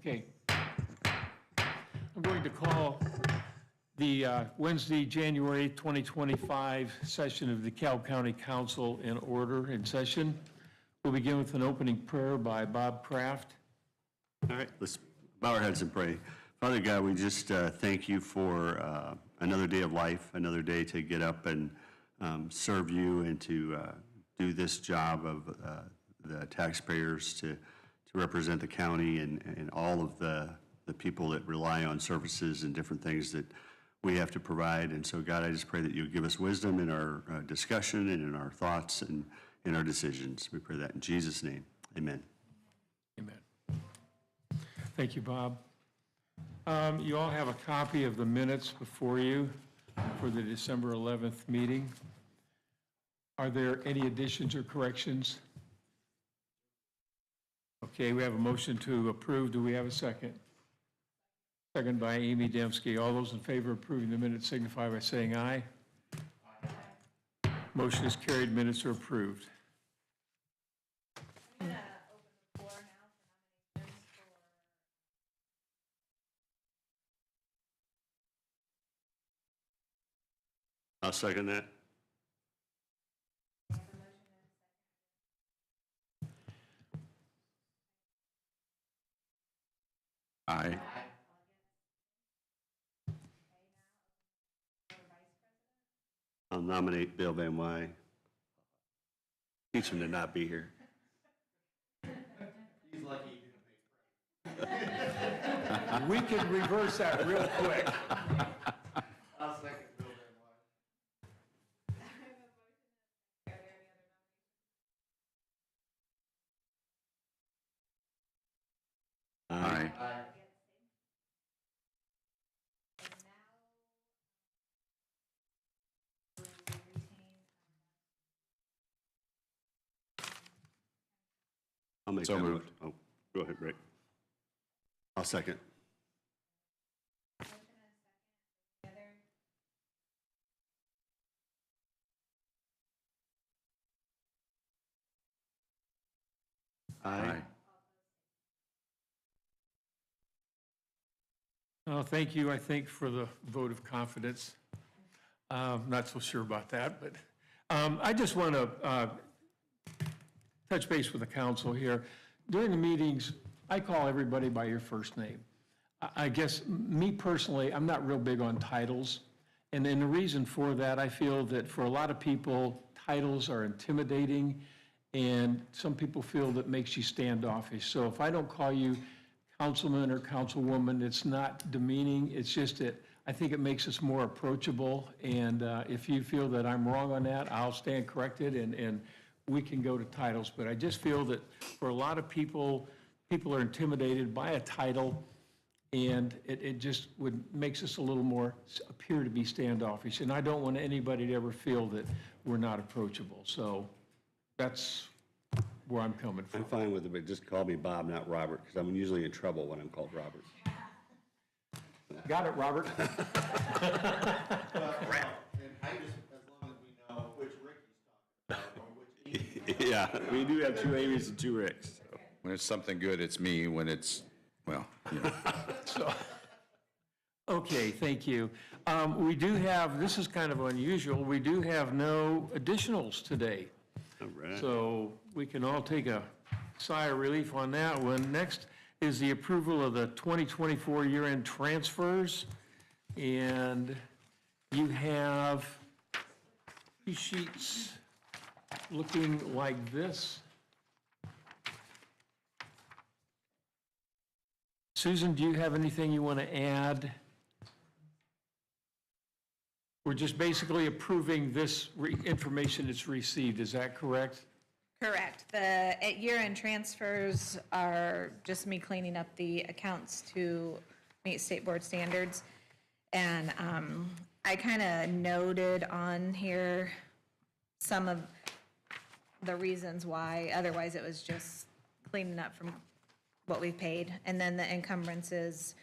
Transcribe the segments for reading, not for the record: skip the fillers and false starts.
Okay. I'm going to call the Wednesday, January 2025 session of the DeKalb County Council in order, in session. We'll begin with an opening prayer by Bob Kraft. All right, let's bow our heads and pray. Father God, we just thank you for another day of life, another day to get up and serve you and to do this job of the taxpayers to represent the county and all of the people that rely on services and different things that we have to provide. And so, God, I just pray that you give us wisdom in our discussion and in our thoughts and in our decisions. We pray that in Jesus' name. Amen. Amen. Thank you, Bob. You all have a copy of the minutes before you for the December 11th meeting. Are there any additions or corrections? Okay, we have a motion to approve. Do we have a second? Second by Amy Dembski. All those in favor of approving the minutes signify by saying aye. Aye. Motion is carried. Minutes are approved. I'm going to open the floor now for nominations for... I'll second that. Aye. I'll nominate Bill Van Wy. Teach him to not be here. He's lucky he didn't pay. We can reverse that real quick. I'll second Bill Van Wy. Are there any other Aye. nominations? Aye. I'll make So that moved. motion. Oh, go ahead, Rick. I'll second. Aye. Oh, thank you, I think, for the vote of confidence. Not so sure about that, but I just want to touch base with the council here. During the meetings, I call everybody by your first name. I guess, me personally, I'm not real big on titles. And then the reason for that, I feel that for a lot of people, titles are intimidating, and some people feel that makes you standoffish. So if I don't call you councilman or councilwoman, it's not demeaning, it's just that I think it makes us more approachable. And if you feel that I'm wrong on that, I'll stand corrected and we can go to titles. But I just feel that for a lot of people, people are intimidated by a title, and it just makes us a little more appear to be standoffish. And I don't want anybody to ever feel that we're not approachable. So that's where I'm coming from. I'm fine with it, but just call me Bob, not Robert, because I'm usually in trouble when I'm called Robert. Got it, Robert. And I just, as long as we know which Rick he's talking about, or which Amy. Yeah, we do have two Amy's and two Ricks. So. When it's something good, it's me. When it's, well, you know. So, okay, thank you. We do have, this is kind of unusual, we do have no additionals today. All right. So we can all take a sigh of relief on that one. Next is the approval of the 2024 year-end transfers. And you have two sheets looking like this. Susan, do you have anything you want to add? We're just basically approving this information that's received, is that correct? Correct. The year-end transfers are just me cleaning up the accounts to meet state board standards. And I kind of noted on here some of the reasons why. Otherwise, it was just cleaning up from what we've paid. And then the encumbrances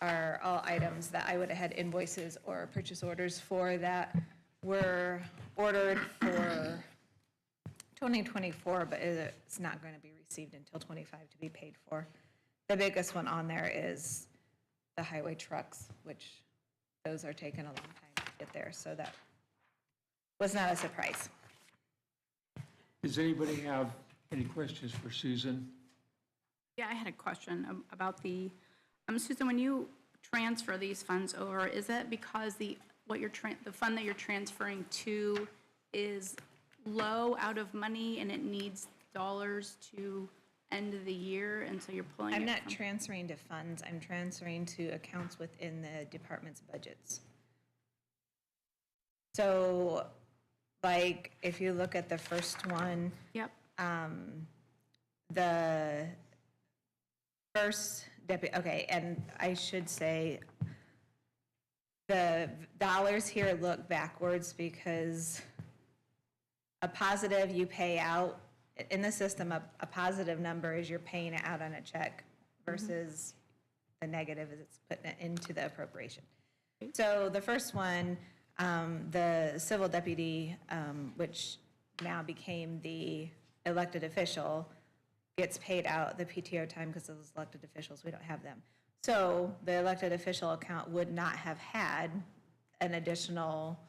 are all items that I would have had invoices or purchase orders for that were ordered for 2024, but it's not going to be received until 25 to be paid for. the biggest one on there is the highway trucks, which those are taking a long time to get there, so that was not a surprise. Does anybody have any questions for Susan? Yeah, I had a question about the, Susan, when you transfer these funds over, is that because the fund that you're transferring to is low out of money and it needs dollars to end of the year, and so you're pulling it I'm from? not transferring to funds, I'm transferring to accounts within the department's budgets. So, like, if you look at the first one, Yep, the first deputy, okay, and I should say, the dollars here look backwards because a positive you pay out, in the system, a positive number is you're paying it out on a check versus the negative is it's putting it into the appropriation. So the first one, the civil deputy, which now became the elected official, gets paid out the PTO time because those elected officials, we don't have them. So the elected official account would not have had an additional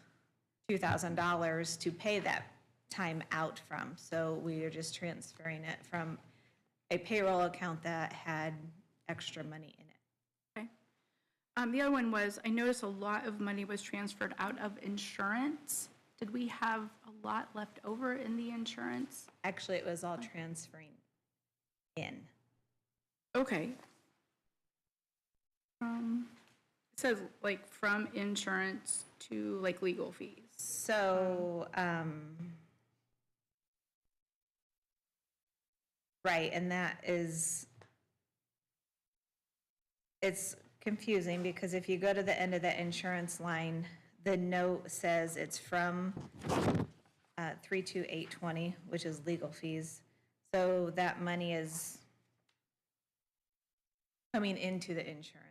$2,000 to pay that time out from. So we are just transferring it from a payroll account that had extra money in it. okay. The other one was, I noticed a lot of money was transferred out of insurance. Did we have a lot left over in the insurance? Actually, it was all transferring in. Okay. It says like from insurance to like legal fees. So, right, and that is, it's confusing because if you go to the end of the insurance line, the note says it's from 32820, which is legal fees. So that money is coming into the insurance.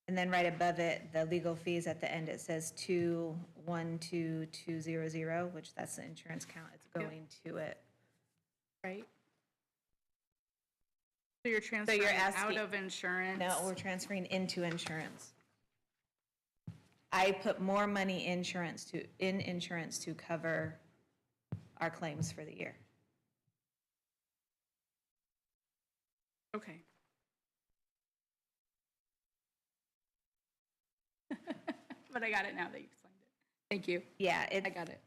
And then right above it, the legal fees at the end, it says 212200, which that's the insurance count. It's going to it. Right. So you're transferring asking- out of insurance? No, we're transferring into insurance. I put more money in insurance to cover our claims for the year. Okay. But I got it now that you explained it. Thank you. Yeah, I got it.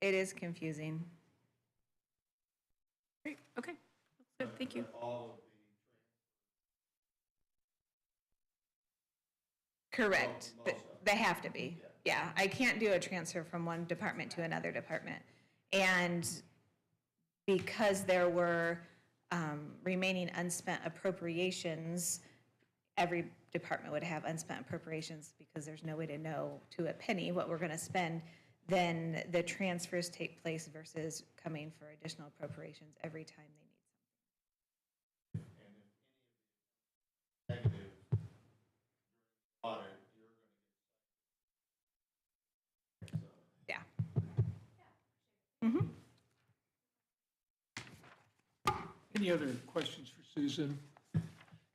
it is confusing. Great, okay. That's good, thank you. Correct. They have to be. Yeah, I can't do a transfer from one department to another department. And because there were remaining unspent appropriations, every department would have unspent appropriations because there's no way to know to a penny what we're going to spend, then the transfers take place versus coming for additional appropriations every time they need something. Negative during audit, you're gonna get cited. Yeah. Any other questions for Susan?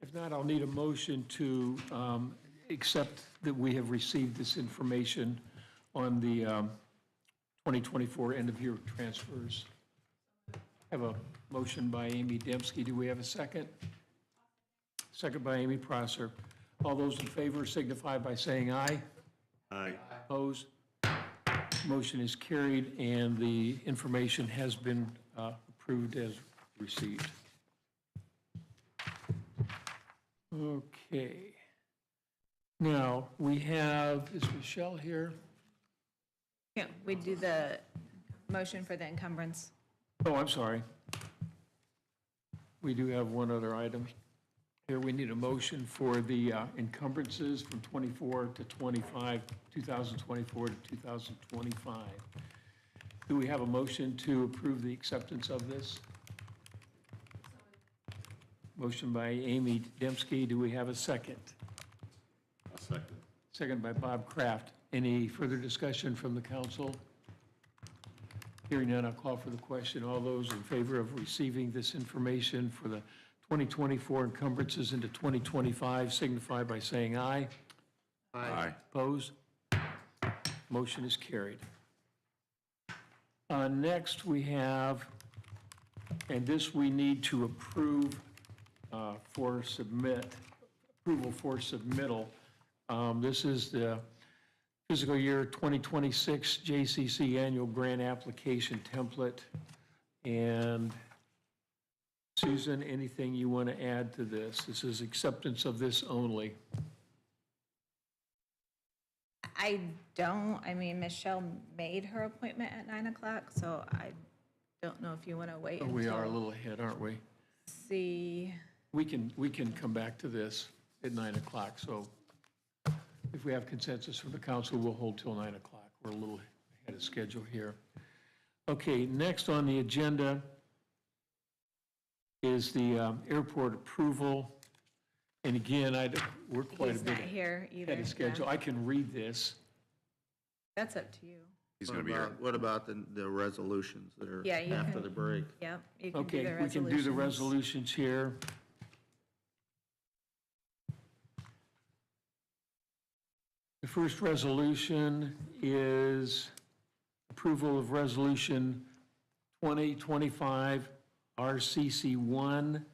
If not, I'll need a motion to accept that we have received this information on the 2024 end-of-year transfers. I have a motion by Amy Dembski. Do we have a second? Second by Amy Prosser. All those in favor signify by saying aye. Aye. Opposed? Motion is carried, and the information has been approved as received. Okay. Now, we have, is Michelle here? Yeah, we do the motion for the encumbrance. Oh, I'm sorry. We do have one other item. Here, we need a motion for the encumbrances from 24 to 25, 2024 to 2025. Do we have a motion to approve the acceptance of this? Motion by Amy Dembski. Do we have a second? I'll second. Second by Bob Kraft. Any further discussion from the council? Hearing none, I'll call for the question. All those in favor of receiving this information for the 2024 encumbrances into 2025 signify by saying aye. Aye. Opposed? Motion is carried. Next, we have, and this we need to approve approval for submittal. This is the fiscal year 2026 JCC annual grant application template. And Susan, anything you want to add to this? This is acceptance of this only. I don't, I mean, Michelle made her appointment at 9 o'clock, so I don't know if you want to wait We are a until little ahead, aren't we? see. We can come back to this at 9 o'clock, so if we have consensus from the council, we'll hold till 9 o'clock. We're a little ahead of schedule here. Okay, next on the agenda is the airport approval. And again, we're quite a He's bit not here either. ahead of schedule. yeah. I can read this. That's up to you. He's going to be here. What about the resolutions that are Yeah, you after can- the break? Yep, you can do Okay, the we can do the resolutions. resolutions here. The first resolution is approval of Resolution 2025 RCC1.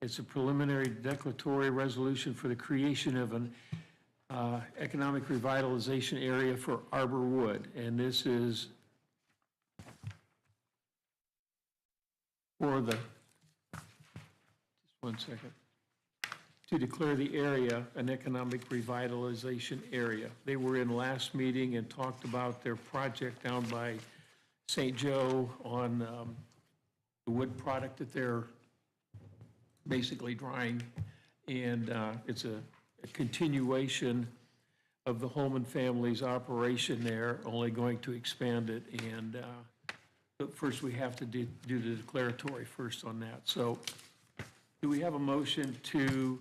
It's a preliminary declaratory resolution for the creation of an economic revitalization area for Arbor Wood. And this is for the, just one second, to declare the area an economic revitalization area. They were in last meeting and talked about their project down by St. Joe on the wood product that they're basically drying. And it's a continuation of the Holman family's operation there, only going to expand it. And but first, we have to do the declaratory first on that. So do we have a motion to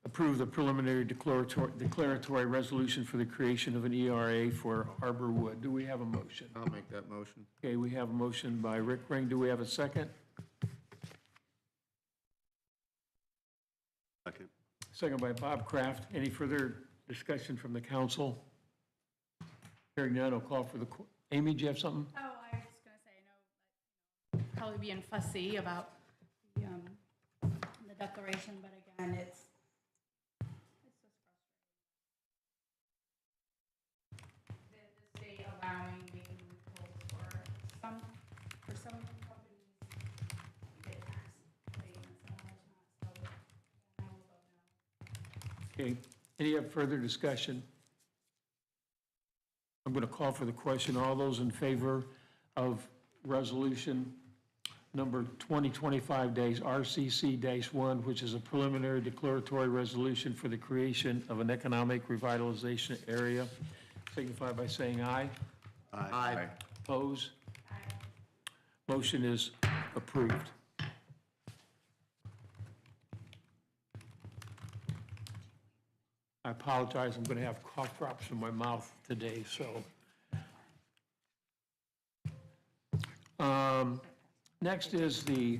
approve the preliminary declaratory resolution for the creation of an ERA for Arbor Wood? Do we have a motion? I'll make that motion. Okay, we have a motion by Rick Ring. Do we have a second? Second. Second by Bob Kraft. Any further discussion from the council? Hearing none, I'll call for the, Amy, do you have something? Oh, I was just going to say, I know, probably being fussy about the declaration, but again, it's just frustrating. The state allowing making loopholes for some companies, they tax payments and others not, so I will vote no. Okay, any further discussion? I'm going to call for the question. All those in favor of resolution number 2025-RCC-1, which is a preliminary declaratory resolution for the creation of an economic revitalization area, signify by saying aye. Aye. Oppose? Motion is approved. I apologize, I'm going to have cough drops in my mouth today, so. Next is the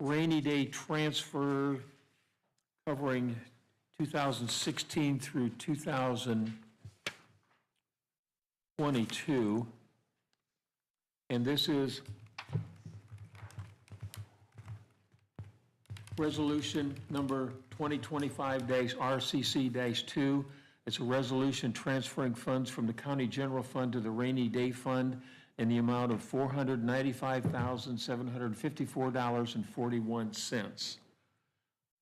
rainy day transfer covering 2016 through 2022. And this is resolution number 2025-RCC-2. It's a resolution transferring funds from the county general fund to the rainy day fund in the amount of $495,754.41.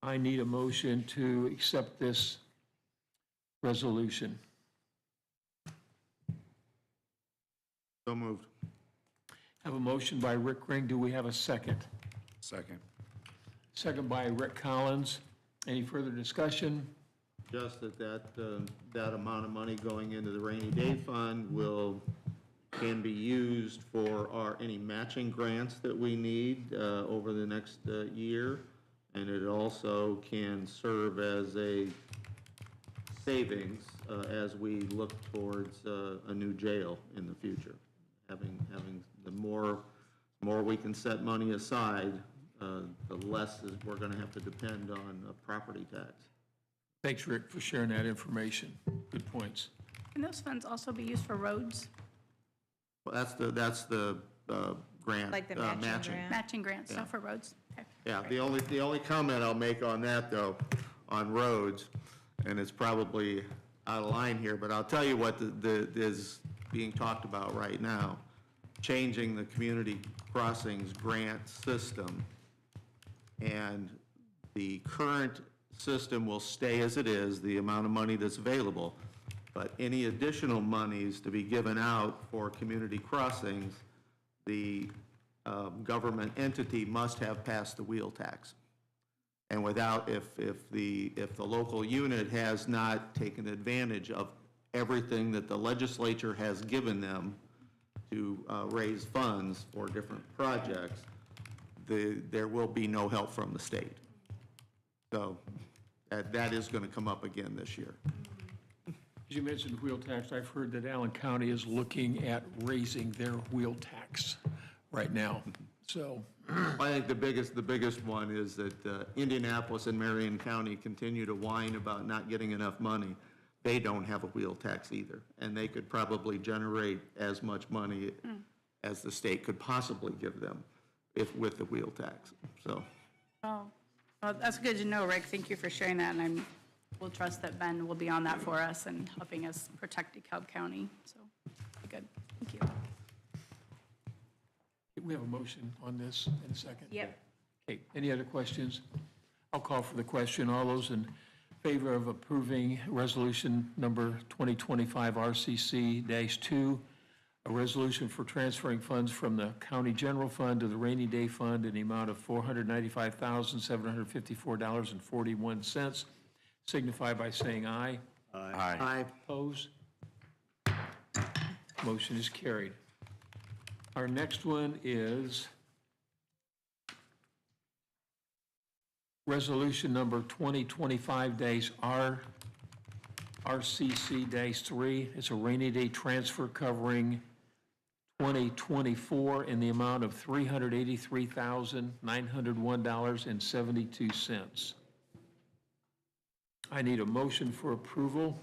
I need a motion to accept this resolution. So moved. Have a motion by Rick Ring. Do we have a second? Second. Second by Rick Collins. Any further discussion? Just that amount of money going into the rainy day fund can be used for any matching grants that we need over the next year. And it also can serve as a savings as we look towards a new jail in the future, having the The more we can set money aside, the less is we're going to have to depend on property tax. Thanks, Rick, for sharing that information. Good points. Can those funds also be used for roads, Well, that's the grant. Like the matching grant? matching grants, stuff for roads? Okay. Yeah, the only comment I'll make on that, though, on roads, and it's probably out of line here, but I'll tell you what is being talked about right now, changing the community crossings grant system. And the current system will stay as it is, the amount of money that's available, but any additional monies to be given out for community crossings, the government entity must have passed the wheel tax. And without, if the local unit has not taken advantage of everything that the legislature has given them to raise funds for different projects, there will be no help from the state. So that is going to come up again this year. As you mentioned wheel tax, I've heard that Allen County is looking at raising their wheel tax right now. So, I think the biggest one is that Indianapolis and Marion County continue to whine about not getting enough money. They don't have a wheel tax either, and they could probably generate as much money as the state could possibly give them with the wheel tax, so. Oh, well, that's good to know, Rick. Thank you for sharing that, and we'll trust that Ben will be on that for us and helping us protect DeKalb County, so, good, thank you. we have a motion on this in a second? Yep. Okay, any other questions? I'll call for the question. All those in favor of approving resolution number 2025 RCC-2, a resolution for transferring funds from the county general fund to the rainy day fund in the amount of $495,754.41, signify by saying aye. Aye. Opposed? Motion is carried. Our next one is resolution number 2025-RCC-3. It's a rainy day transfer covering 2024 in the amount of $383,901.72. I need a motion for approval.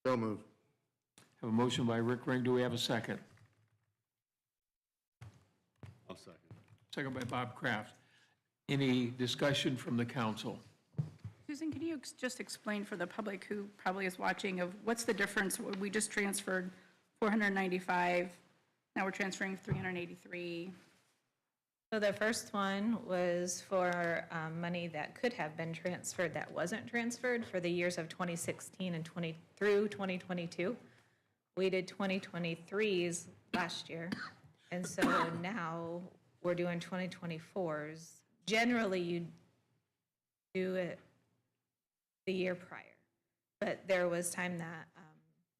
So moved. Have a motion by Rick Ring. Do we have a second? I'll second. Susan, Second by Bob Kraft. Any discussion from the council? can you just explain for the public who probably is watching of what's the difference? We just transferred 495, now we're transferring 383. So the first one was for money that could have been transferred that wasn't transferred for the years of 2016 and through 2022. We did 2023s last year, and so now we're doing 2024s. Generally, you do it the year prior, but there was time that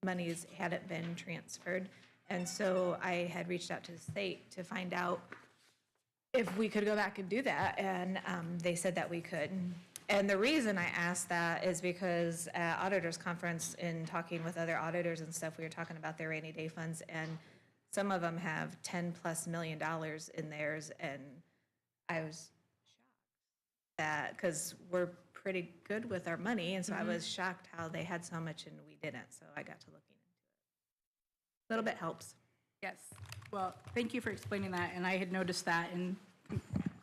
monies hadn't been transferred, and so I had reached out to the state to find out if we could go back and do that, and they said that we could. And the reason I asked that is because at auditors conference, in talking with other auditors and stuff, we were talking about their rainy day funds, and some of them have $10+ million in theirs, and I was shocked that, because we're pretty good with our money, and so I was shocked how they had so much and we didn't, so I got to looking into it. A little bit helps. Yes, well, thank you for explaining that, and I had noticed that, and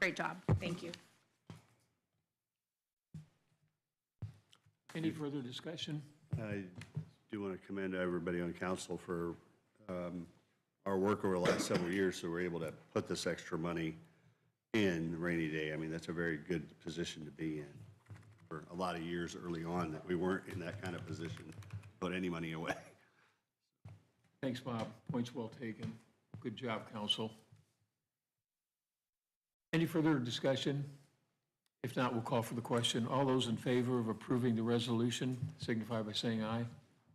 great job. Thank you. Any further discussion? I do want to commend everybody on council for our work over the last several years, so we're able to put this extra money in rainy day. I mean, that's a very good position to be in. For a lot of years early on that we weren't in that kind of position, to put any money away. Thanks, Bob. Points well taken. Good job, council. Any further discussion? If not, we'll call for the question. All those in favor of approving the resolution signify by saying aye.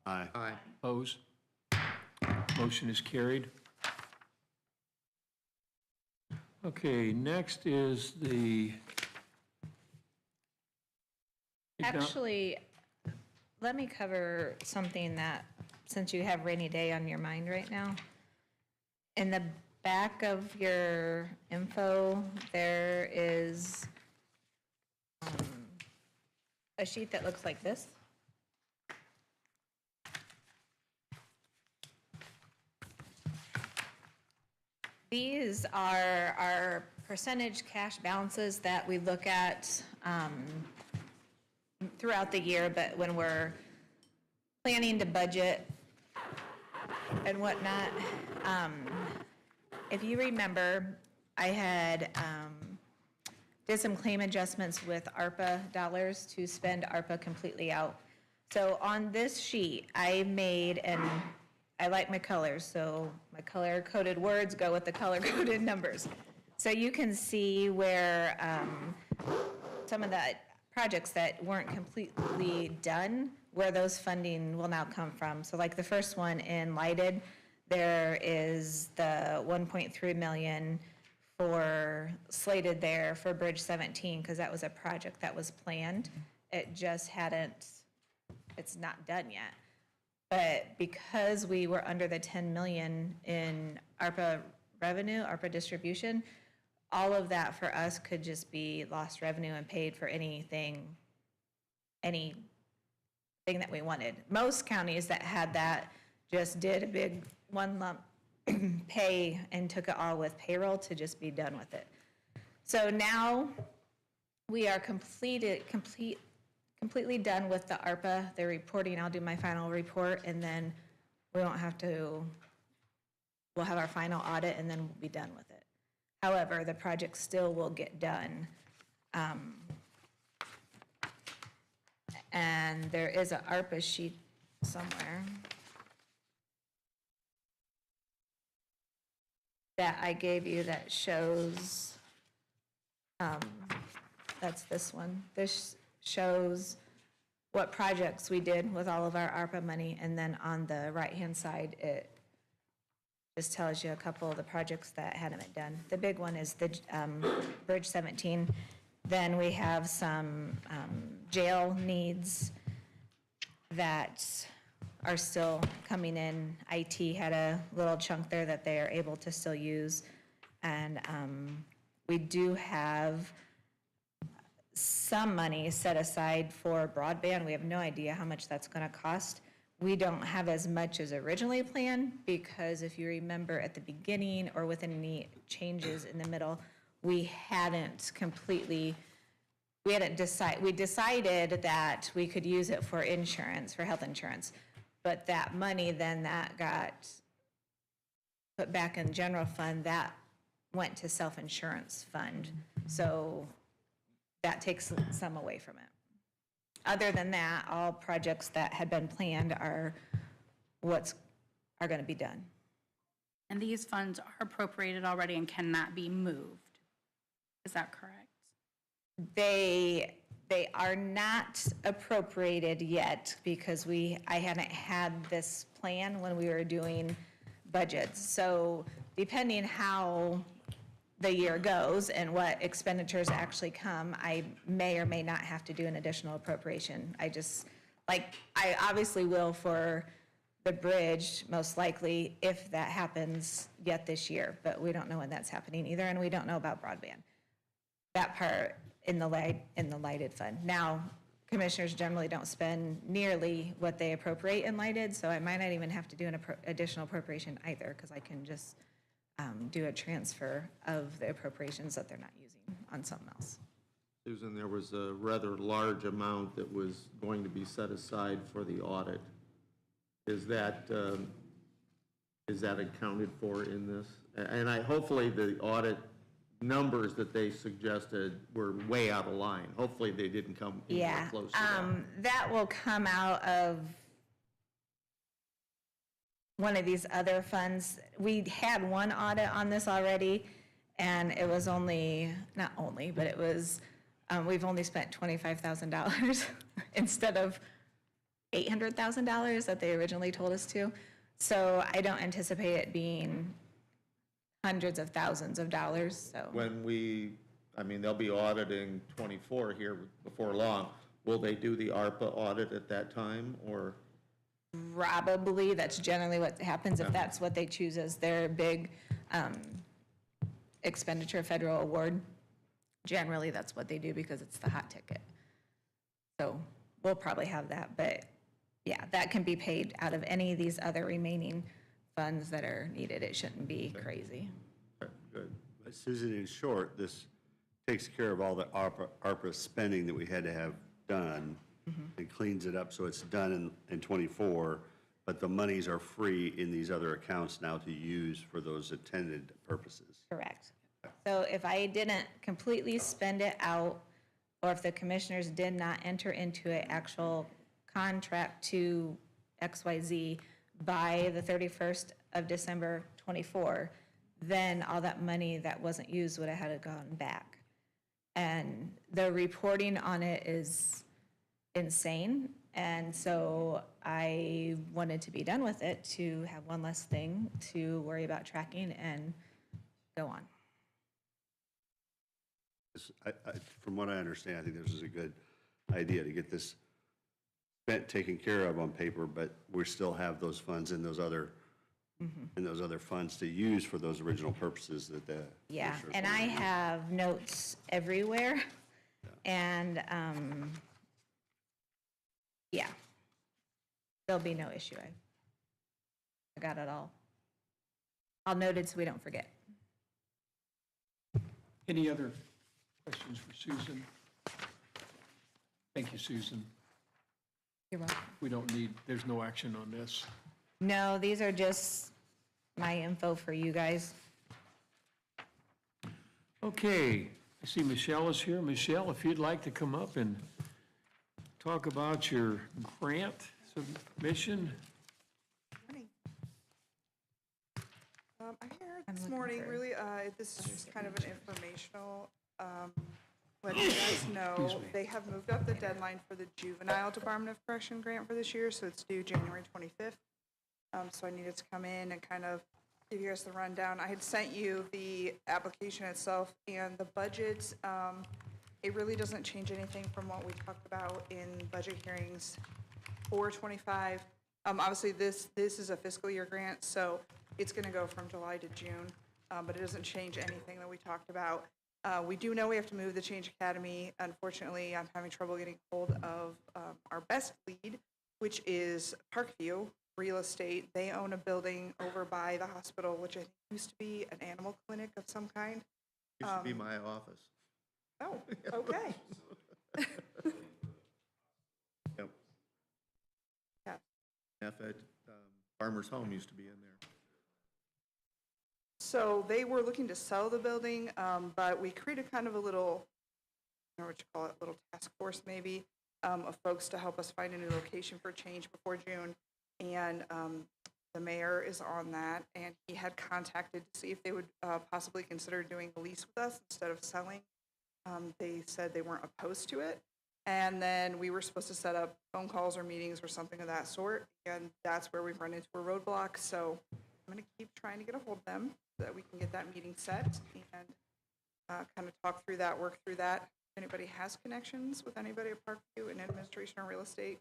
Aye. Aye. Opposed? Motion is carried. Okay, next is the... Actually, let me cover something that, since you have rainy day on your mind right now. In the back of your info, there is a sheet that looks like this. These are our percentage cash balances that we look at throughout the year, but when we're planning to budget and whatnot. If you remember, I had did some claim adjustments with ARPA dollars to spend ARPA completely out. So on this sheet, I made, and I like my colors, so my color-coded words go with the color-coded numbers. So you can see where some of the projects that weren't completely done, where those funding will now come from. So like the first one in lighted, there is the 1.3 million for slated there for Bridge 17, because that was a project that was planned. It just hadn't, it's not done yet. But because we were under the 10 million in ARPA revenue, ARPA distribution, all of that for us could just be lost revenue and paid for anything that we wanted. Most counties that had that just did a big one lump pay and took it all with payroll to just be done with it. So now we are completely done with the ARPA, the reporting. I'll do my final report, and then we won't have to, we'll have our final audit, and then we'll be done with it. However, the project still will get done. And there is an ARPA sheet somewhere that I gave you that shows, that's this one. This shows what projects we did with all of our ARPA money, and then on the right-hand side, it just tells you a couple of the projects that hadn't been done. The big one is the Bridge 17. Then we have some jail needs that are still coming in. IT had a little chunk there that they are able to still use. And we do have some money set aside for broadband. We have no idea how much that's going to cost. We don't have as much as originally planned, because if you remember at the beginning or with any changes in the middle, we hadn't decided that we could use it for insurance, for health insurance. But that money then that got put back in general fund, that went to self-insurance fund. So that takes some away from it. Other than that, all projects that had been planned are going to be done. And these funds are appropriated already and cannot be moved. Is that correct? They are not appropriated yet, because I hadn't had this plan when we were doing budgets. So depending how the year goes and what expenditures actually come, I may or may not have to do an additional appropriation. I obviously will for the bridge, most likely, if that happens yet this year, but we don't know when that's happening either, and we don't know about broadband. That part in the lighted fund. Now, commissioners generally don't spend nearly what they appropriate in lighted, so I might not even have to do an additional appropriation either, because I can just do a transfer of the appropriations that they're not using on something else. Susan, there was a rather large amount that was going to be set aside for the audit. Is that accounted for in this? And hopefully the audit numbers that they suggested were way out of line. Hopefully they didn't come anywhere close to that. That will come out of one of these other funds. We had one audit on this already, and it was not only, but it was, we've only spent $25,000 instead of $800,000 that they originally told us to. So I don't anticipate it being hundreds of thousands of dollars, so. When they'll be auditing 24 here before long. Will they do the ARPA audit at that time, or? Probably, that's generally what happens if that's what they choose as their big expenditure federal award. Generally, that's what they do because it's the hot ticket. So we'll probably have that, but yeah, that can be paid out of any of these other remaining funds that are needed. It shouldn't be crazy. Good. But Susan, in short, this takes care of all the ARPA spending that we had to have done and cleans it up so it's done in '24, but the monies are free in these other accounts now to use for those intended purposes. Correct. So if I didn't completely spend it out, or if the commissioners did not enter into an actual contract to XYZ by the 31st of December '24, then all that money that wasn't used would have had to gone back. And the reporting on it is insane. And so I wanted to be done with it to have one less thing to worry about tracking and go on. From what I understand, I think this is a good idea to get this taken care of on paper, but we still have those funds in those other funds to use for those original purposes that the. Yeah, commissioners and I wanted to use. have notes everywhere, and, yeah, there'll be no issue. I got it all noted so we don't forget. Any other questions for Susan? Thank you, Susan. You're welcome. We don't need, there's no action on this. No, these are just my info for you guys. Okay, I see Michelle is here. Michelle, if you'd like to come up and talk about your grant submission. Morning. I'm here I'm this looking morning, for- really, this is just kind of an informational, letting you guys know, they have moved up the deadline for the Juvenile Department of Correction grant for this year, so it's due January 25th. So I needed to come in and kind of give you guys the rundown. I had sent you the application itself and the budget. It really doesn't change anything from what we talked about in budget hearings for '25. Obviously, this is a fiscal year grant, so it's going to go from July to June, but it doesn't change anything that we talked about. We do know we have to move the Change Academy. Unfortunately, I'm having trouble getting hold of our best lead, which is Parkview Real Estate. They own a building over by the hospital, which I think used to be an animal clinic of some kind. Used to be my office. Oh, okay. Yep. Yeah. At Farmer's Home used to be in there. So they were looking to sell the building, but we created kind of a little, I don't know what you call it, little task force maybe, of folks to help us find a new location for change before June. And the mayor is on that, and he had contacted to see if they would possibly consider doing a lease with us instead of selling. They said they weren't opposed to it. And then we were supposed to set up phone calls or meetings or something of that sort, and that's where we've run into a roadblock. So I'm going to keep trying to get a hold of them so that we can get that meeting set and kind of talk through that, work through that. If anybody has connections with anybody at Parkview in administration or real estate,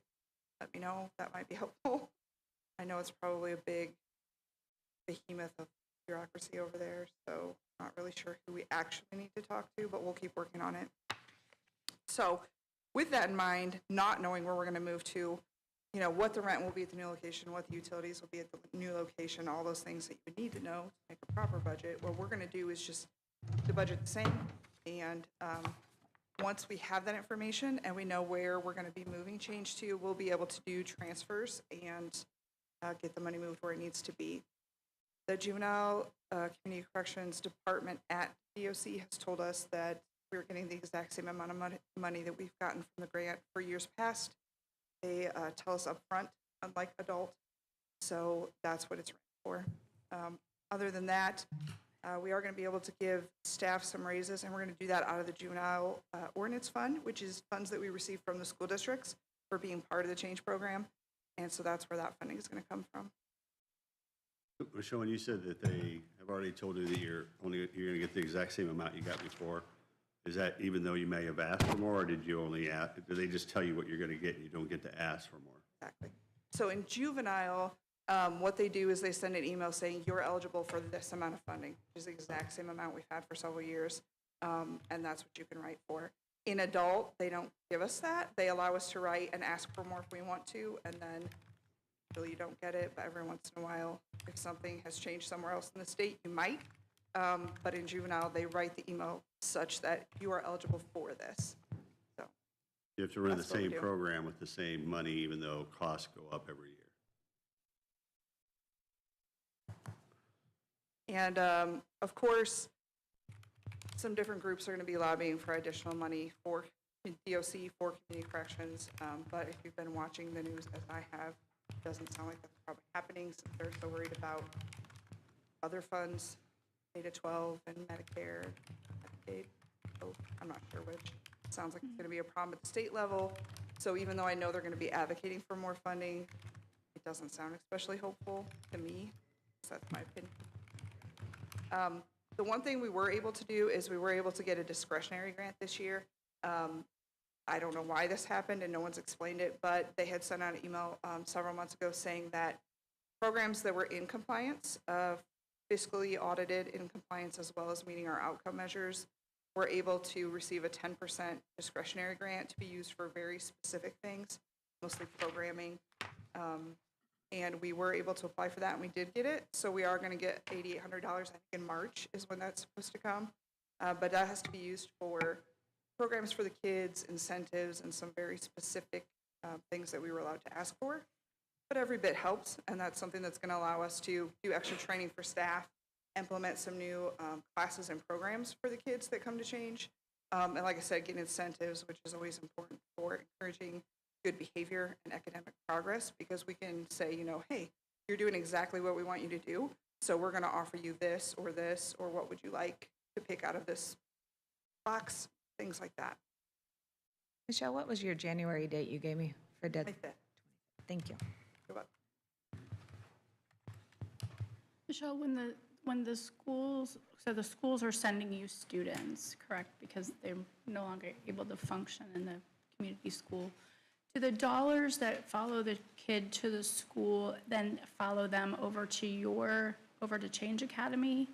let me know. That might be helpful. I know it's probably a big behemoth of bureaucracy over there, so not really sure who we actually need to talk to, but we'll keep working on it. So with that in mind, not knowing where we're going to move to, you know, what the rent will be at the new location, what the utilities will be at the new location, all those things that you would need to know to make a proper budget. What we're going to do is just keep the budget the same. And once we have that information and we know where we're going to be moving change to, we'll be able to do transfers and get the money moved where it needs to be. The Juvenile Community Corrections Department at DOC has told us that we're getting the exact same amount of money that we've gotten from the grant for years past. They tell us up front, unlike adult, so that's what it's for. Other than that, we are going to be able to give staff some raises, and we're going to do that out of the Juvenile Ordinance Fund, which is funds that we receive from the school districts for being part of the change program, and so that's where that funding is going to come from. Michelle, when you said that they have already told you that you're going to get the exact same amount you got before, Is that even though you may have asked for more, or did you only ask, do they just tell you what you're going to get and you don't get to ask for more? Exactly. So in juvenile, what they do is they send an email saying you're eligible for this amount of funding, which is the exact same amount we've had for several years, and that's what you can write for. In adult, they don't give us that. They allow us to write and ask for more if we want to, and then usually you don't get it, but every once in a while, if something has changed somewhere else in the state, you might. But in juvenile, they write the email such that you are eligible for this. So You have to run the That's what we same do. program with the same money, even though costs go up every year. And of course, some different groups are going to be lobbying for additional money for DOC, for community corrections. But if you've been watching the news as I have, it doesn't sound like that's probably happening since they're so worried about other funds, K to 12 and Medicare, Medicaid. So I'm not sure which. Sounds like it's going to be a problem at the state level. So even though I know they're going to be advocating for more funding, it doesn't sound especially hopeful to me. So that's my opinion. The one thing we were able to do is we were able to get a discretionary grant this year. I don't know why this happened and no one's explained it, but they had sent out an email several months ago saying that programs that were in compliance, fiscally audited in compliance as well as meeting our outcome measures, were able to receive a 10% discretionary grant to be used for very specific things, mostly programming. And we were able to apply for that, and we did get it. So we are going to get $8,800, I think in March is when that's supposed to come. But that has to be used for programs for the kids, incentives, and some very specific things that we were allowed to ask for. But every bit helps, and that's something that's going to allow us to do extra training for staff, implement some new classes and programs for the kids that come to change. And like I said, get incentives, which is always important for encouraging good behavior and academic progress, because we can say, you know, hey, you're doing exactly what we want you to do, so we're going to offer you this, or what would you like to pick out of this box, things like that. Michelle, what was your January date you gave me for dead? Like that. Thank you. Go back. Michelle, when the schools, so the schools are sending you students, correct? Because they're no longer able to function in the community school. Do the dollars that follow the kid to the school then follow them over to Change Academy?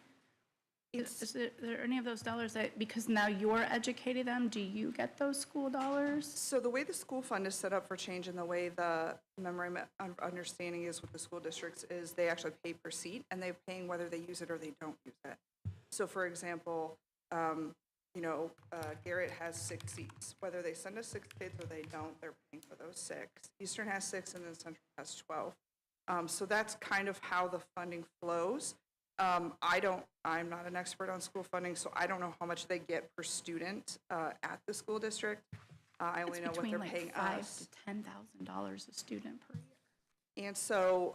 Is there any of those dollars that, because now you're educating them, do you get those school dollars? So the way the school fund is set up for change and the way the memorandum of understanding is with the school districts is they actually pay per seat, and they're paying whether they use it or they don't use it. So for example, Garrett has 6 seats. Whether they send us 6 kids or they don't, they're paying for those 6. Eastern has 6, and then Central has 12. So that's kind of how the funding flows. I'm not an expert on school funding, so I don't know how much they get per student at the school district. I only know what they're paying us. Between like $5,000 to $10,000 a student per year. And so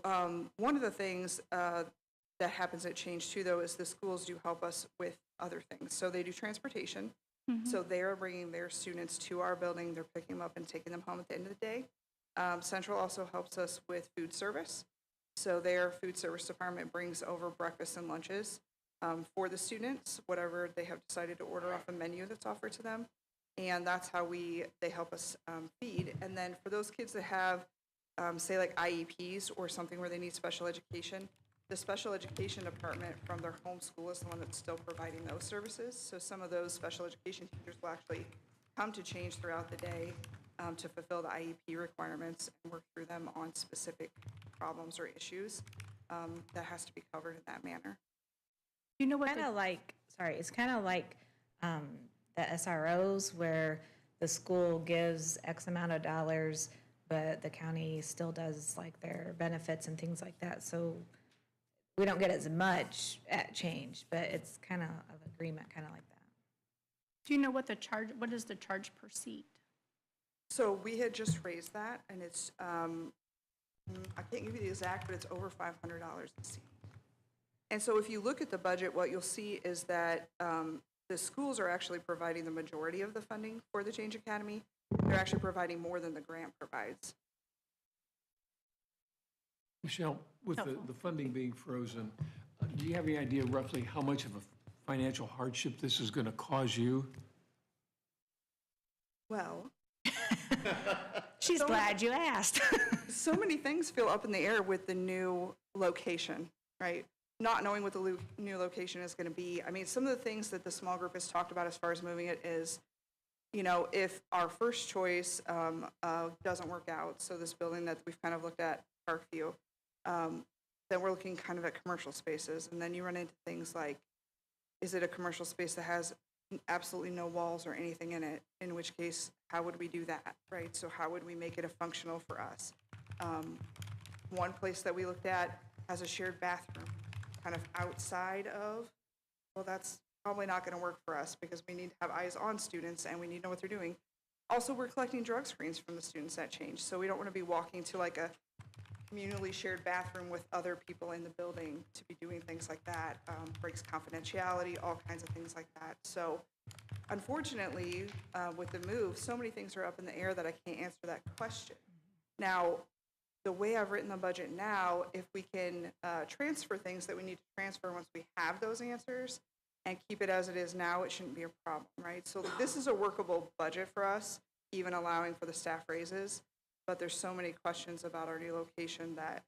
one of the things that happens at Change too, though, is the schools do help us with other things. So they do transportation. So they are bringing their students to our building. They're picking them up and taking them home at the end of the day. Central also helps us with food service. So their food service department brings over breakfast and lunches for the students, whatever they have decided to order off a menu that's offered to them. And that's how they help us feed. And then for those kids that have, say, like IEPs or something where they need special education, the special education department from their home school is the one that's still providing those services. So some of those special education teachers will actually come to Change throughout the day to fulfill the IEP requirements and work through them on specific problems or issues that has to be covered in that manner. You know what? It's kind of like the SROs where the school gives X amount of dollars, but the county still does like their benefits and things like that. So we don't get as much at Change, but it's kind of agreement, kind of like that. Do you know what is the charge per seat? So we had just raised that, and it's, I can't give you the exact, but it's over $500 a seat. And so if you look at the budget, what you'll see is that the schools are actually providing the majority of the funding for the Change Academy. They're actually providing more than the grant provides. Michelle, with the funding being frozen, do you have any idea roughly how much of a financial hardship this is going to cause you? Well, She's glad you asked. so many things feel up in the air with the new location, right? Not knowing what the new location is going to be. I mean, some of the things that the small group has talked about as far as moving it is, you know, if our first choice doesn't work out, so this building that we've kind of looked at, Parkview, then we're looking kind of at commercial spaces. And then you run into things like, is it a commercial space that has absolutely no walls or anything in it? In which case, how would we do that, right? So how would we make it a functional for us? One place that we looked at has a shared bathroom, kind of outside of, well, that's probably not going to work for us because we need to have eyes on students and we need to know what they're doing. Also, we're collecting drug screens from the students that change, so we don't want to be walking to like a communally shared bathroom with other people in the building to be doing things like that. Breaks confidentiality, all kinds of things like that. So unfortunately, with the move, so many things are up in the air that I can't answer that question. Now, the way I've written the budget now, if we can transfer things that we need to transfer once we have those answers and keep it as it is now, it shouldn't be a problem, right? So this is a workable budget for us, even allowing for the staff raises. But there's so many questions about our new location that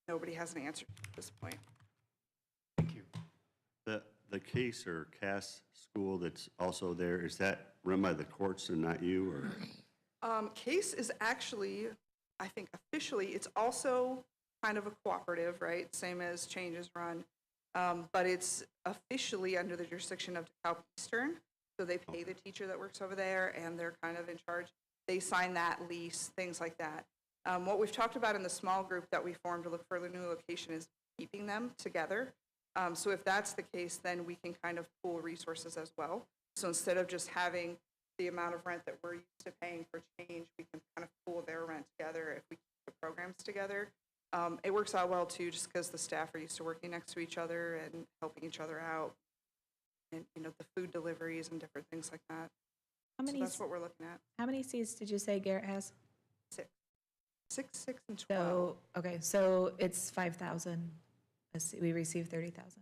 nobody has an answer to at this point. Thank you. The Case or Cass school that's also there, is that run by the courts and not you, or? Case is actually, I think officially, it's also kind of a cooperative, right? Same as Change is run. But it's officially under the jurisdiction of DeKalb Eastern. So they pay the teacher that works over there and they're kind of in charge. They sign that lease, things like that. What we've talked about in the small group that we formed to look for the new location is keeping them together. So if that's the case, then we can kind of pool resources as well. So instead of just having the amount of rent that we're used to paying for Change, we can kind of pool their rent together if we keep the programs together. It works out well too, just because the staff are used to working next to each other and helping each other out. And, you know, the food deliveries and different things like that. How So many, that's what we're looking at. how many seats did you say Garrett has? 6, and 12. So, okay, so it's 5,000. We received 30,000.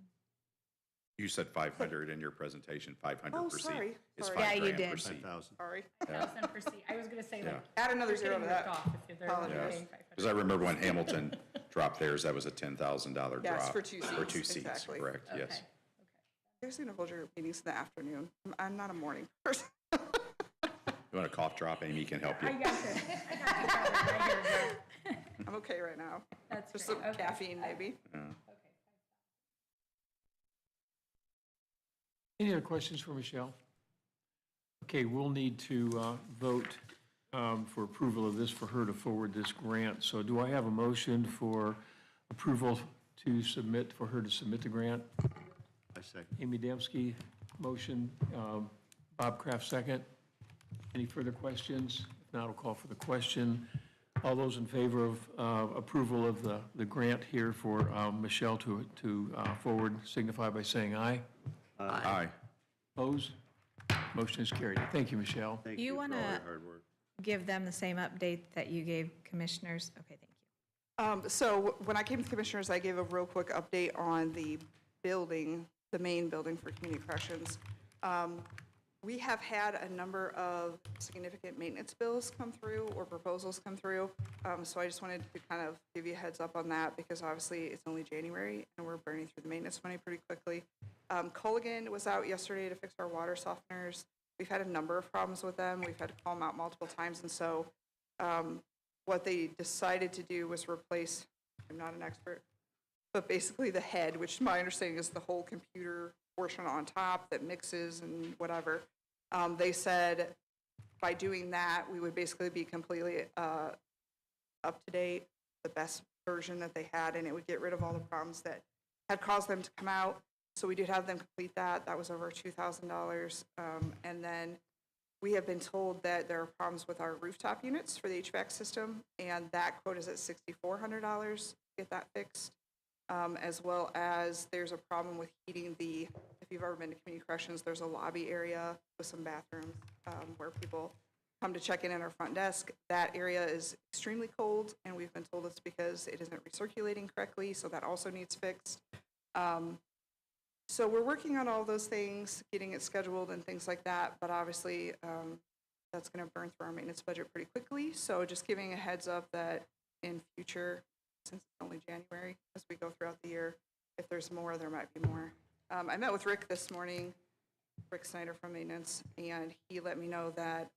You said 500 in your presentation, 500 Oh, per seat. sorry, Is sorry. $5 Yeah, you grand per did. seat. 5,000. Sorry. 1,000 per seat. I was going to say, like, Yeah. Add another you're zero getting to ripped that. off if they're only Apologize. paying 500. Because I remember when Hamilton dropped theirs, that was a $10,000 drop. Yes, for 2 For seats, 2 seats, exactly. correct, yes. Okay. You're just going to hold your meetings in the afternoon. I'm not a morning person. You want a cough drop, Amy can help you. I got you. I got you covered right here, Joe. I'm okay right now. That's Just great. some Okay. caffeine, maybe. Any other questions for Michelle? Okay, we'll need to vote for approval of this for her to forward this grant. So do I have a motion for approval to submit, for her to submit the grant? I second. Amy Damsky, motion. Bob Kraft, second. Any further questions? If not, I'll call for the question. All those in favor of approval of the grant here for Michelle to forward signify by saying aye. Aye. Opposed? Motion is carried. Thank you, Michelle. Thank You you for all your wanna- hard work. Give them the same update that you gave commissioners? Okay, thank you. So when I came to the commissioners, I gave a real quick update on the building, the main building for community corrections. We have had a number of significant maintenance bills come through or proposals come through. So I just wanted to kind of give you a heads up on that because obviously it's only January and we're burning through the maintenance money pretty quickly. Culligan was out yesterday to fix our water softeners. We've had a number of problems with them. We've had to call them out multiple times. And so what they decided to do was replace, I'm not an expert, but basically the head, which my understanding is the whole computer portion on top that mixes and whatever. They said by doing that, we would basically be completely up to date, the best version that they had, and it would get rid of all the problems that had caused them to come out. So we did have them complete that. That was over $2,000. And then we have been told that there are problems with our rooftop units for the HVAC system, and that quote is at $6,400 to get that fixed. As well as there's a problem with heating the, if you've ever been to community corrections, there's a lobby area with some bathrooms where people come to check in at our front desk. That area is extremely cold, and we've been told it's because it isn't recirculating correctly, so that also needs fixed. So we're working on all those things, getting it scheduled and things like that, but obviously that's going to burn through our maintenance budget pretty quickly. So just giving a heads up that in future, since it's only January, as we go throughout the year, if there's more, there might be more. I met with Rick this morning, Rick Snyder from maintenance, and he let me know that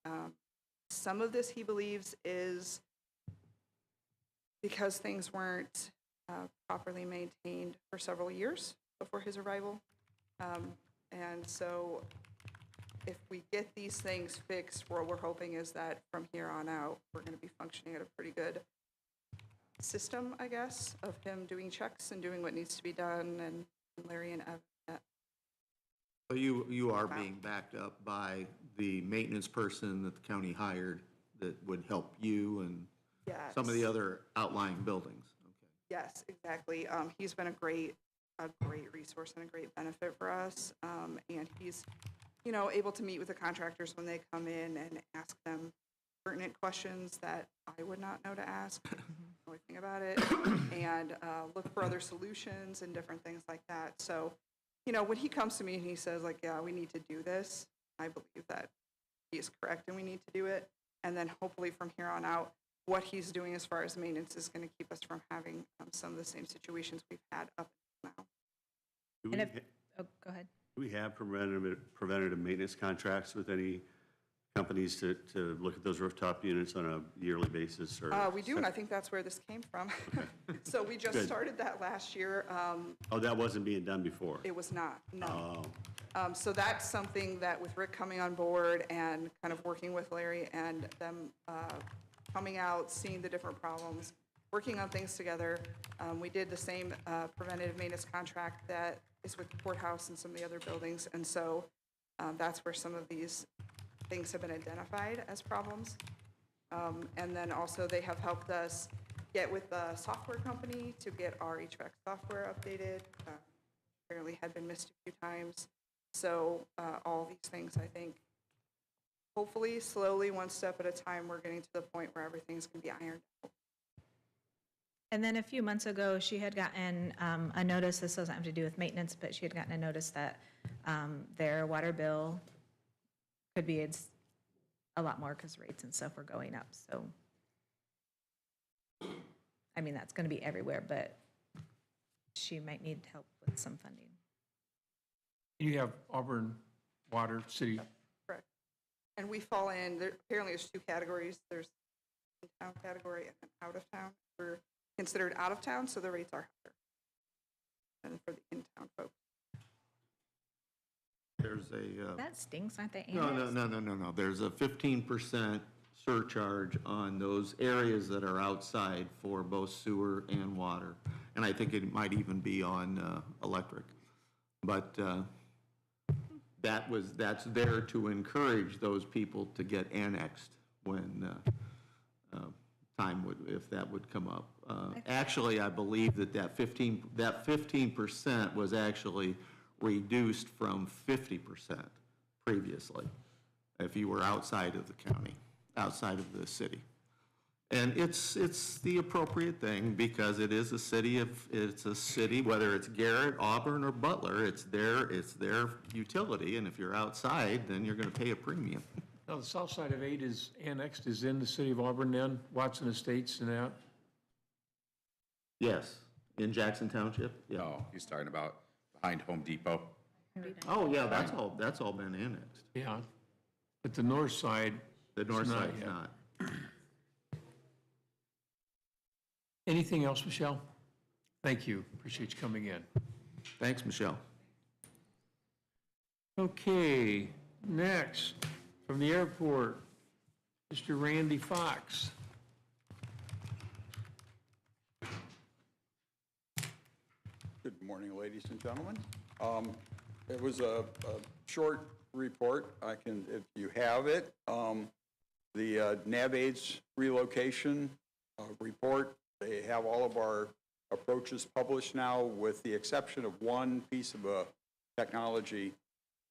some of this he believes is because things weren't properly maintained for several years before his arrival. And so if we get these things fixed, what we're hoping is that from here on out, we're going to be functioning at a pretty good system, I guess, of him doing checks and doing what needs to be done, and Larry and Evan. So you are being backed up by the maintenance person that the county hired that would help you and some of the other outlying buildings? Okay. Yes, exactly. He's been a great resource and a great benefit for us. And he's, able to meet with the contractors when they come in and ask them pertinent questions that I would not know to ask, know anything about it, and look for other solutions and different things like that. So, when he comes to me and he says, like, yeah, we need to do this, I believe that he is correct and we need to do it. And then hopefully from here on out, what he's doing as far as maintenance is going to keep us from having some of the same situations we've had up until now. And if, oh, go ahead. Do we have preventative maintenance contracts with any companies to look at those rooftop units on a yearly basis? Or We do, and I think that's where this came from. So we just started that last year. Oh, that wasn't being done before? It was not, no. Oh, So that's something that with Rick coming on board and kind of working with Larry and them coming out, seeing the different problems, working on things together, we did the same preventative maintenance contract that is with the courthouse and some of the other buildings. And so that's where some of these things have been identified as problems. And then also they have helped us get with the software company to get our HVAC software updated. Apparently had been missed a few times. So all these things, I think, hopefully, slowly, one step at a time, we're getting to the point where everything's going to be ironed out. And then a few months ago, she had gotten a notice, this doesn't have to do with maintenance, but she had gotten a notice that their water bill could be a lot more because rates and stuff were going up. So, I mean, that's going to be everywhere, but she might need help with some funding. You have Auburn Water City. Correct. And we fall in, apparently there's two categories. There's in-town category and then out-of-town. We're considered out-of-town, so the rates are higher than for the in-town folks. There's a, That stinks, aren't they? no. There's a 15% surcharge on those areas that are outside for both sewer and water. And I think it might even be on electric. But that's there to encourage those people to get annexed when if that would come up. Actually, I believe that 15% was actually reduced from 50% previously, if you were outside of the county, outside of the city. And it's the appropriate thing because it is a city whether it's Garrett, Auburn, or Butler, it's their utility, and if you're outside, then you're going to pay a premium. Now, the south side of 8 is annexed, is in the city of Auburn then, Watson Estates and that? Yes, in Jackson Township, yeah. No, he's talking about behind Home Depot. Oh, yeah, that's all been annexed. Yeah, but the north side. The north is not side's yet. not. Anything else, Michelle? Thank you, appreciate you coming in. Thanks, Michelle. Okay, next, from the airport, Mr. Randy Fox. Good morning, ladies and gentlemen. It was a short report. I can, if you have it, the NAVAIDS relocation report. They have all of our approaches published now, with the exception of one piece of technology.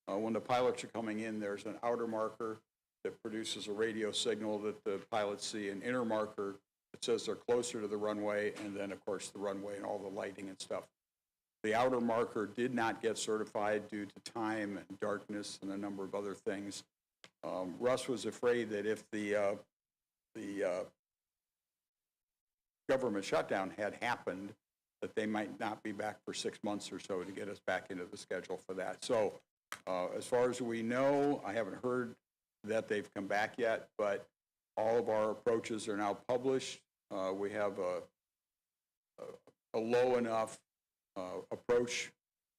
When the pilots are coming in, there's an outer marker that produces a radio signal that the pilots see, an inner marker that says they're closer to the runway, and then, of course, the runway and all the lighting and stuff. The outer marker did not get certified due to time and darkness and a number of other things. Russ was afraid that if the government shutdown had happened, that they might not be back for 6 months or so to get us back into the schedule for that. So as far as we know, I haven't heard that they've come back yet, but all of our approaches are now published. We have a low enough approach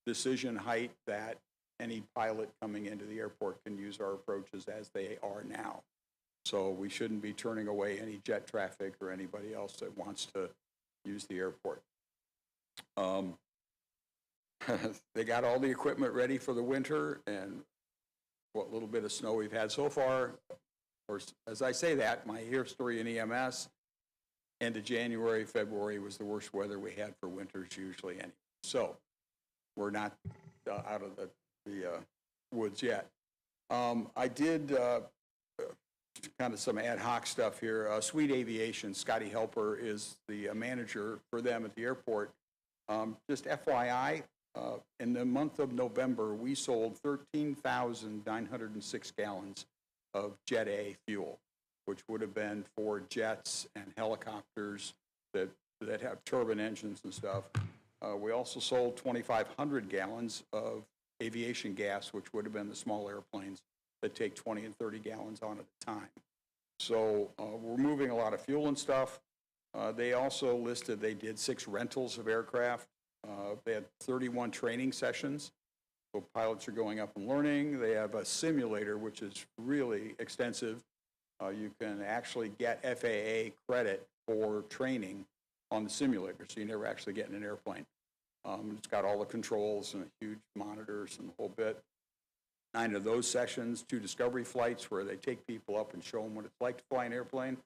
decision height that any pilot coming into the airport can use our approaches as they are now. So we shouldn't be turning away any jet traffic or anybody else that wants to use the airport. They got all the equipment ready for the winter, and what little bit of snow we've had so far. Of course, as I say that, my history in EMS, end of January, February was the worst weather we had for winters usually anyway. So we're not out of the woods yet. I did kind of some ad hoc stuff here. Sweet Aviation, Scotty Helper is the manager for them at the airport. Just FYI, in the month of November, we sold 13,906 gallons of Jet A fuel, which would have been for jets and helicopters that have turbine engines and stuff. We also sold 2,500 gallons of aviation gas, which would have been the small airplanes that take 20 and 30 gallons on at a time. So we're moving a lot of fuel and stuff. They also listed they did 6 rentals of aircraft. They had 31 training sessions. So pilots are going up and learning. They have a simulator, which is really extensive. You can actually get FAA credit for training on the simulator, so you never actually get in an airplane. It's got all the controls and huge monitors and the whole bit. 9 of those sessions, 2 discovery flights where they take people up and show them what it's like to fly an airplane,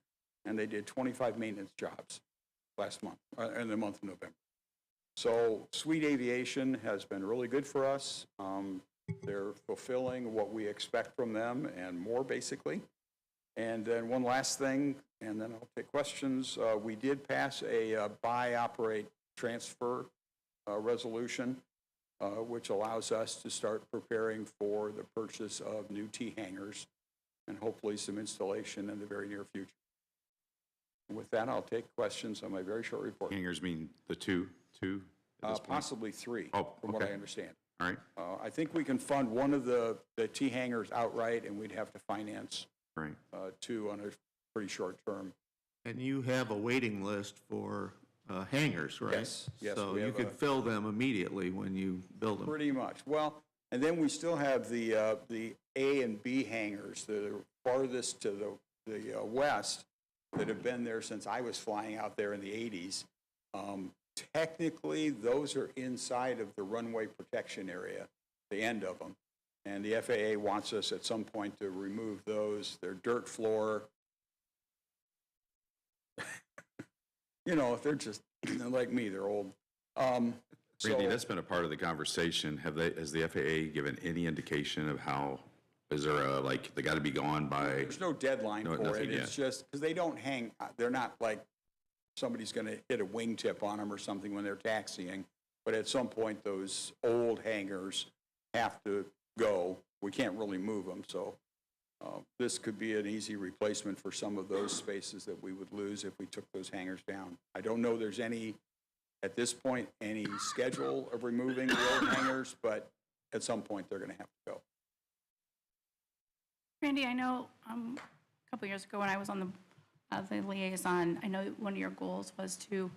and they did 25 maintenance jobs last month, in the month of November. So Sweet Aviation has been really good for us. They're fulfilling what we expect from them and more, basically. And then one last thing, and then I'll take questions. We did pass a buy, operate, transfer resolution, which allows us to start preparing for the purchase of new T-hangars and hopefully some installation in the very near future. With that, I'll take questions on my very short report. Hangars mean the two at this point? Possibly 3, Oh, from what okay. I understand. All right, I think we can fund one of the T-hangars outright, and we'd have to finance right. 2 on a pretty short term. And you have a waiting list for hangars, right? Yes, yes, So we you have could a- fill them immediately when you build them. Pretty much. Well, and then we still have the A and B hangars that are farthest to the west that have been there since I was flying out there in the 80s. Technically, those are inside of the runway protection area, the end of them. And the FAA wants us at some point to remove those. They're dirt floor. You know, if they're just like me, they're old. Randy, So- that's been a part of the conversation. Has the FAA given any indication of how, is there a, like, they got to be gone by? There's no deadline No, for nothing it. It's just, because they don't hang, they're not like somebody's going to hit a wingtip on them or something when they're taxiing. But at some point, those old hangars have to go. We can't really move them, so this could be an easy replacement for some of those spaces that we would lose if we took those hangars down. I don't know there's any, at this point, any schedule of removing the old hangars, but at some point, they're going to have to go. Randy, I know a couple years ago when I was on the liaison, I know one of your goals was to,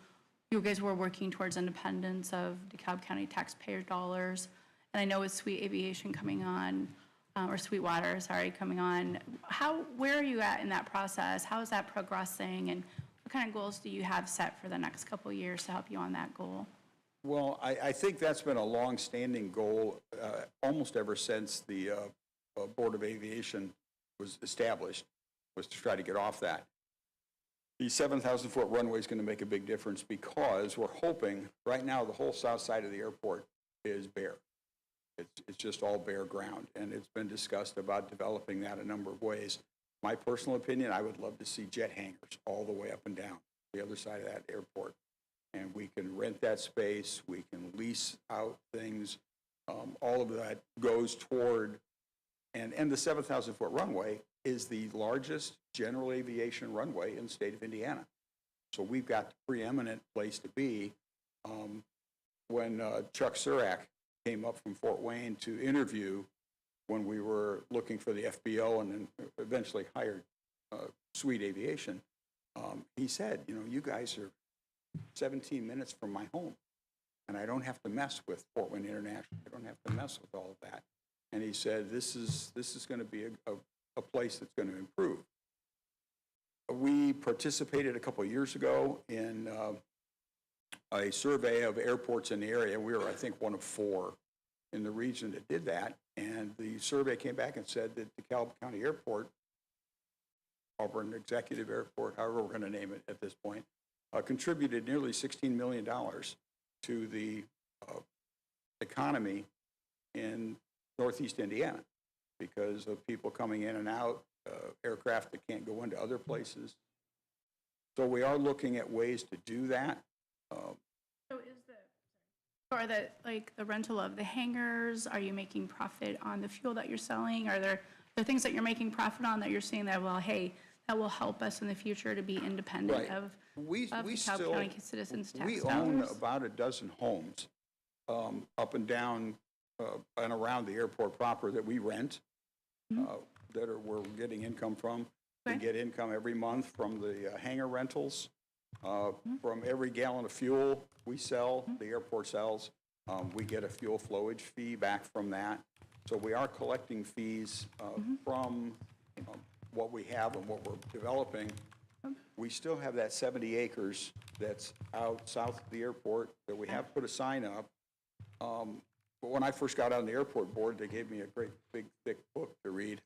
you guys were working towards independence of DeKalb County taxpayer dollars. And I know with Sweet Aviation coming on, or Sweetwater, sorry, coming on, where are you at in that process? How is that progressing? And what kind of goals do you have set for the next couple of years to help you on that goal? Well, I think that's been a long-standing goal almost ever since the Board of Aviation was established, was to try to get off that. The 7,000-foot runway is going to make a big difference because we're hoping, right now, the whole south side of the airport is bare. It's just all bare ground, and it's been discussed about developing that a number of ways. My personal opinion, I would love to see jet hangars all the way up and down the other side of that airport. And we can rent that space, we can lease out things. All of that goes toward And the 7,000-foot runway is the largest general aviation runway in the state of Indiana. So we've got the preeminent place to be. When Chuck Surak came up from Fort Wayne to interview when we were looking for the FBO and then eventually hired Sweet Aviation, he said, you know, you guys are 17 minutes from my home, and I don't have to mess with Fort Wayne International. I don't have to mess with all of that. And he said, this is going to be a place that's going to improve. We participated a couple of years ago in a survey of airports in the area. We were, I think, one of 4 in the region that did that. And the survey came back and said that DeKalb County Airport, Auburn Executive Airport, however we're going to name it at this point, contributed nearly $16 million to the economy in Northeast Indiana because of people coming in and out, aircraft that can't go into other places. So we are looking at ways to do that. So or the rental of the hangars, are you making profit on the fuel that you're selling? Are there the things that you're making profit on that you're saying that, well, hey, that will help us in the future to be independent of DeKalb County citizens' tax dollars? We own about a dozen homes up and down and around the airport proper that we rent, we're getting income from. We get income every month from the hangar rentals, from every gallon of fuel we sell, the airport sells. We get a fuel flowage fee back from that. So we are collecting fees from what we have and what we're developing. We still have that 70 acres that's out south of the airport that we have put a sign up. But when I first got on the airport board, they gave me a great big thick book to read.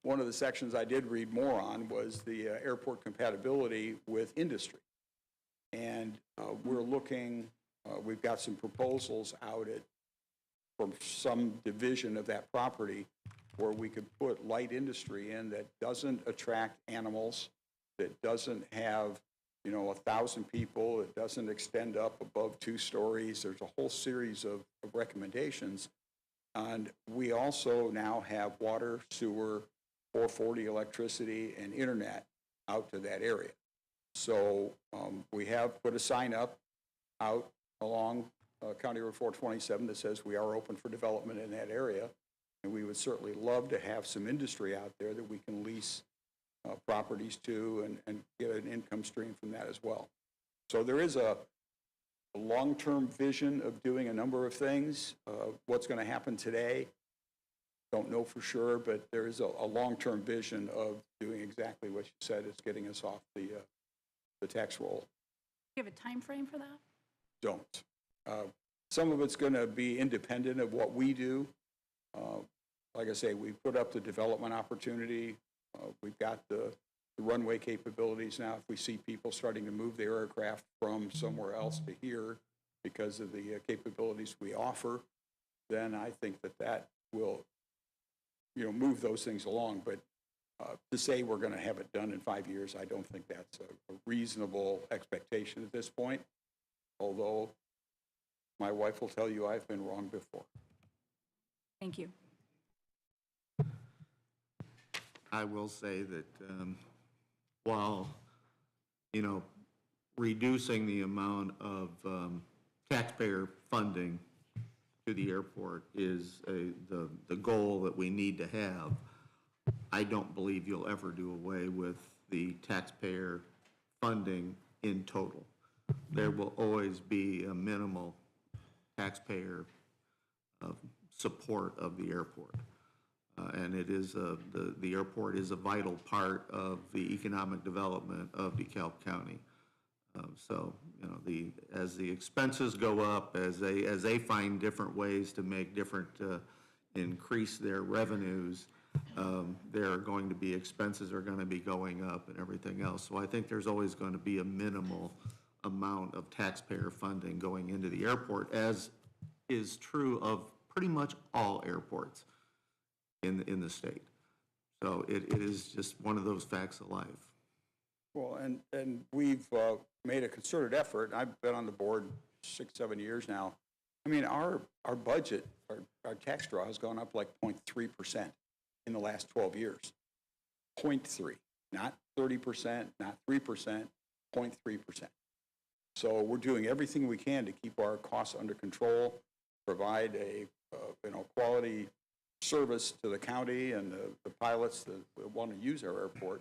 One of the sections I did read more on was the airport compatibility with industry. And we're looking, we've got some proposals out from some division of that property where we could put light industry in that doesn't attract animals, that doesn't have, 1,000 people, it doesn't extend up above 2 stories. There's a whole series of recommendations. And we also now have water, sewer, 440 electricity, and internet out to that area. So we have put a sign up out along County Road 427 that says we are open for development in that area. And we would certainly love to have some industry out there that we can lease properties to and get an income stream from that as well. So there is a long-term vision of doing a number of things. What's going to happen today, don't know for sure, but there is a long-term vision of doing exactly what you said, is getting us off the tax roll. Do you have a time frame for that? Don't. Some of it's going to be independent of what we do. Like I say, we've put up the development opportunity. We've got the runway capabilities now. If we see people starting to move their aircraft from somewhere else to here because of the capabilities we offer, then I think that will, move those things along. But to say we're going to have it done in 5 years, I don't think that's a reasonable expectation at this point, although my wife will tell you I've been wrong before. Thank you. I will say that while, reducing the amount of taxpayer funding to the airport is the goal that we need to have, I don't believe you'll ever do away with the taxpayer funding in total. There will always be a minimal taxpayer support of the airport. And it is the airport is a vital part of the economic development of DeKalb County. So as the expenses go up, as they find different ways to make different increase their revenues, there are going to be expenses are going to be going up and everything else. So I think there's always going to be a minimal amount of taxpayer funding going into the airport, as is true of pretty much all airports in the state. So it is just one of those facts of life. Well, and we've made a concerted effort. I've been on the board 6-7 years now I mean, our budget, our tax draw has gone up like 0.3% in the last 12 years. 0.3, not 30%, not 3%, 0.3%. So we're doing everything we can to keep our costs under control, provide a, quality service to the county and the pilots that want to use our airport.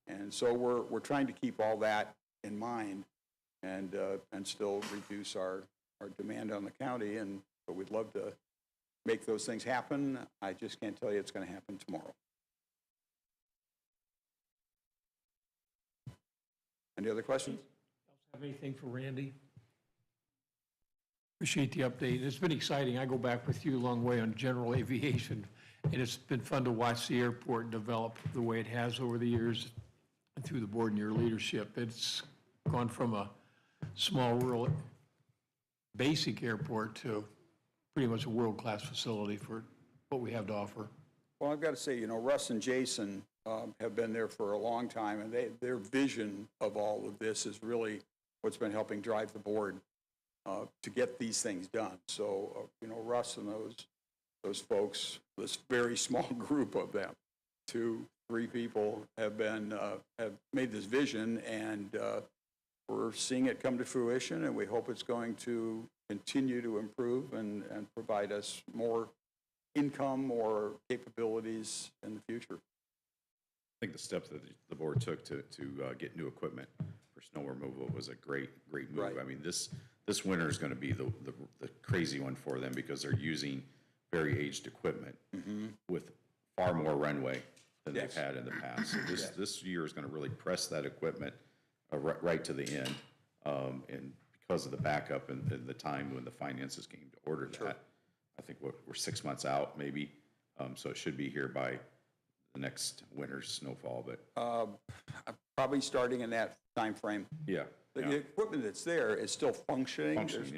And so we're trying to keep all that in mind and still reduce our demand on the county. But we'd love to make those things happen. I just can't tell you it's going to happen tomorrow. Any other questions? Have anything for Randy? Appreciate the update. It's been exciting. I go back with you a long way on general aviation, and it's been fun to watch the airport develop the way it has over the years and through the board and your leadership. It's gone from a small rural basic airport to pretty much a world-class facility for what we have to offer. Well, I've got to say, Russ and Jason have been there for a long time, and their vision of all of this is really what's been helping drive the board to get these things done. So, Russ and those folks, this very small group of them, 2, 3 people have made this vision, and we're seeing it come to fruition, and we hope it's going to continue to improve and provide us more income or capabilities in the future. I think the steps that the board took to get new equipment for snow removal was a great move. Right. I mean, this winter is going to be the crazy one for them because they're using very aged equipment with far more runway than they've had in the past. So this year is going to really press that equipment right to the end, and because of the backup and the time when the finances came to order that, I think we're 6 months out maybe, so it should be here by the next winter's snowfall. But Probably starting in that time frame. yeah, The equipment that's there is still functioning. Functioning,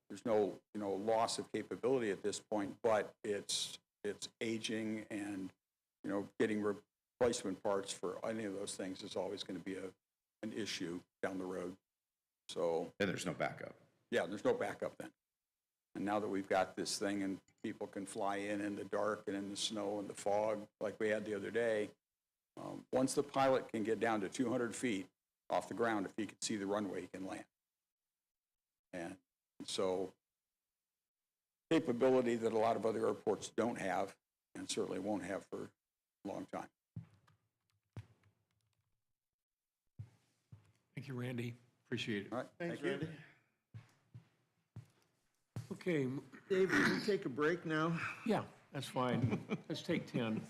There's no loss of capability at this point, but it's aging, and getting replacement parts for any of those things is always going to be an issue down the road. So and there's no backup. yeah, there's no backup then. And now that we've got this thing and people can fly in the dark and in the snow and the fog like we had the other day, once the pilot can get down to 200 feet off the ground, if he can see the runway, he can land. And so capability that a lot of other airports don't have and certainly won't have for a long time. Thank you, Randy. Appreciate it. All right, Thanks, thank you. Randy. Okay, Dave, can we take a break now? yeah, that's fine. Let's take 10.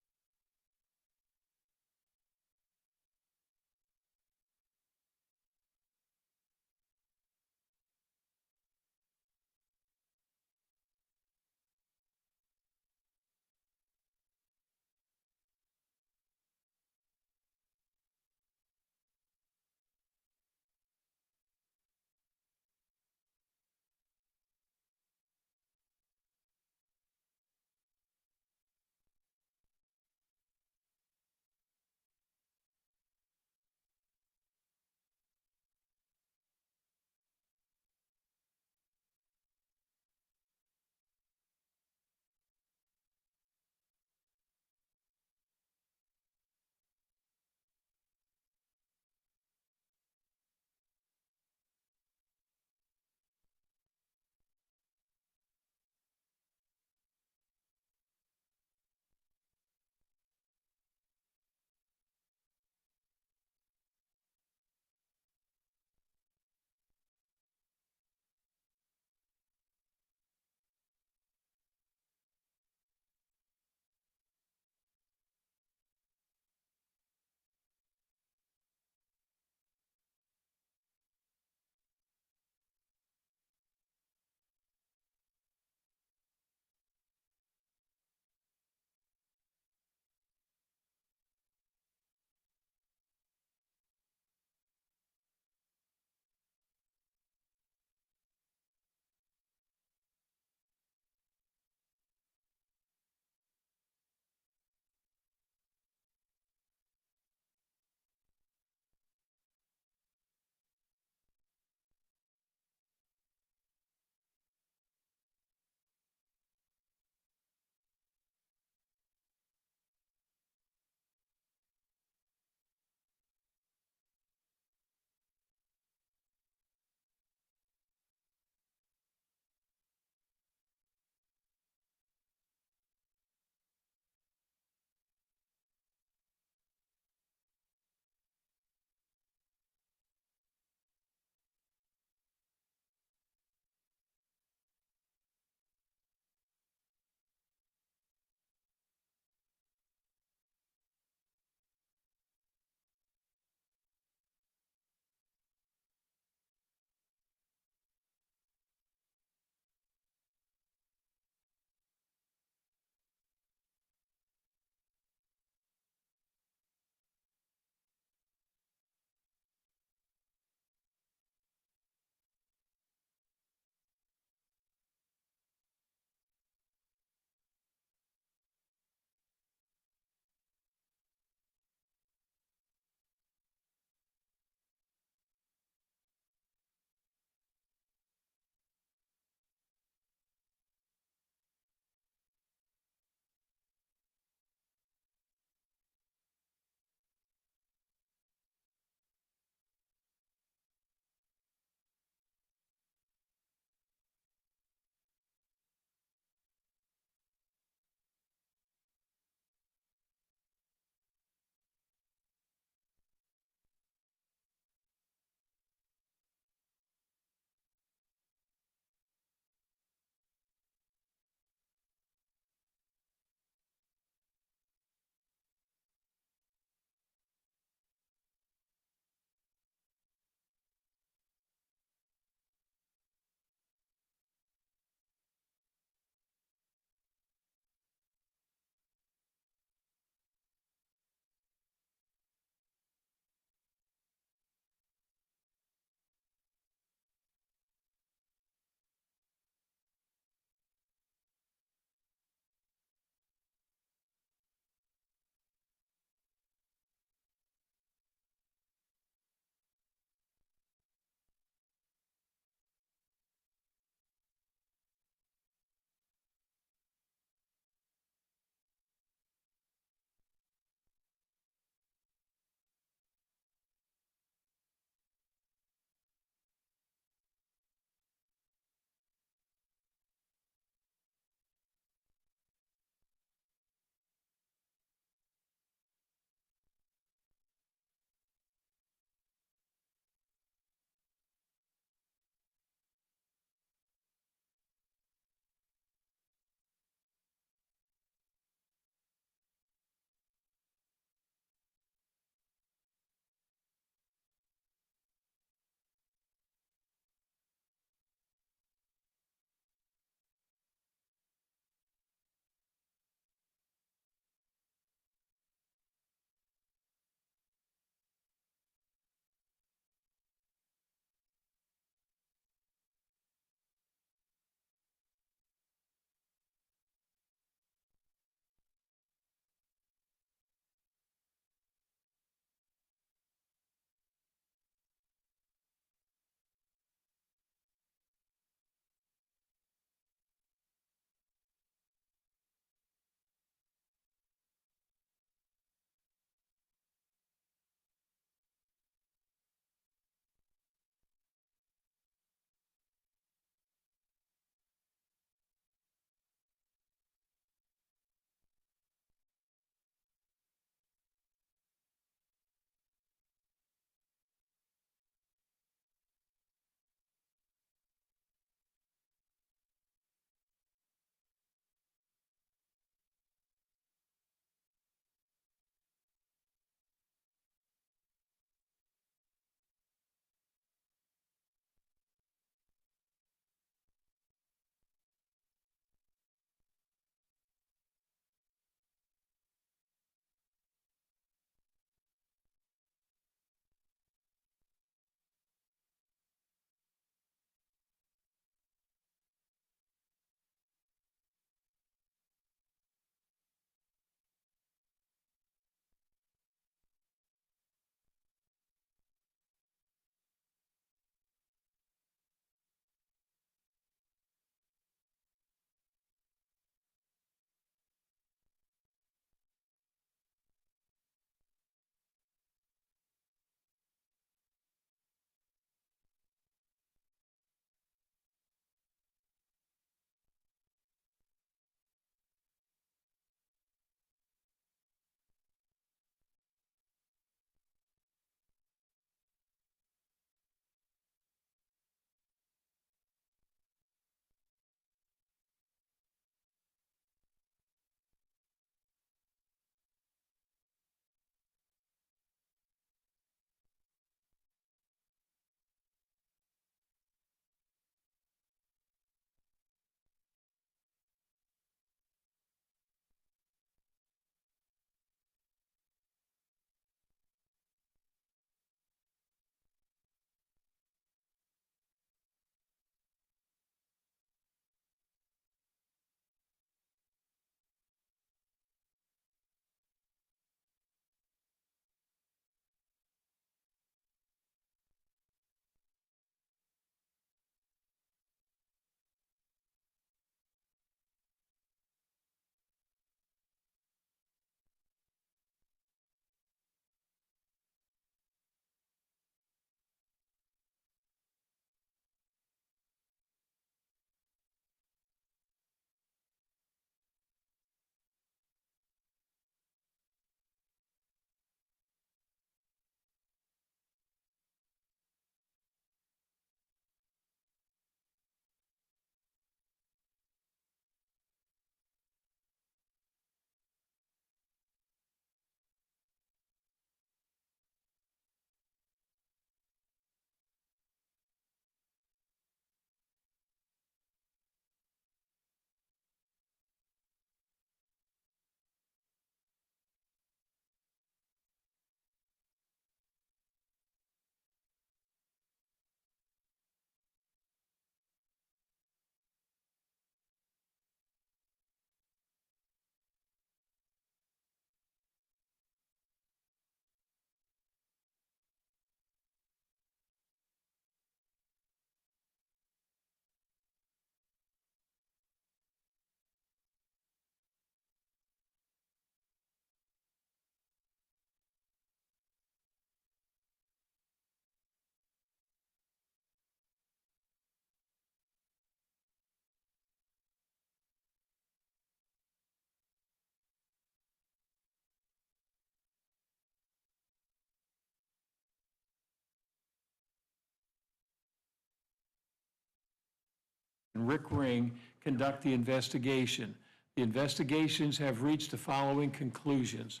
and Rick Ring conduct the investigation. The investigations have reached the following conclusions.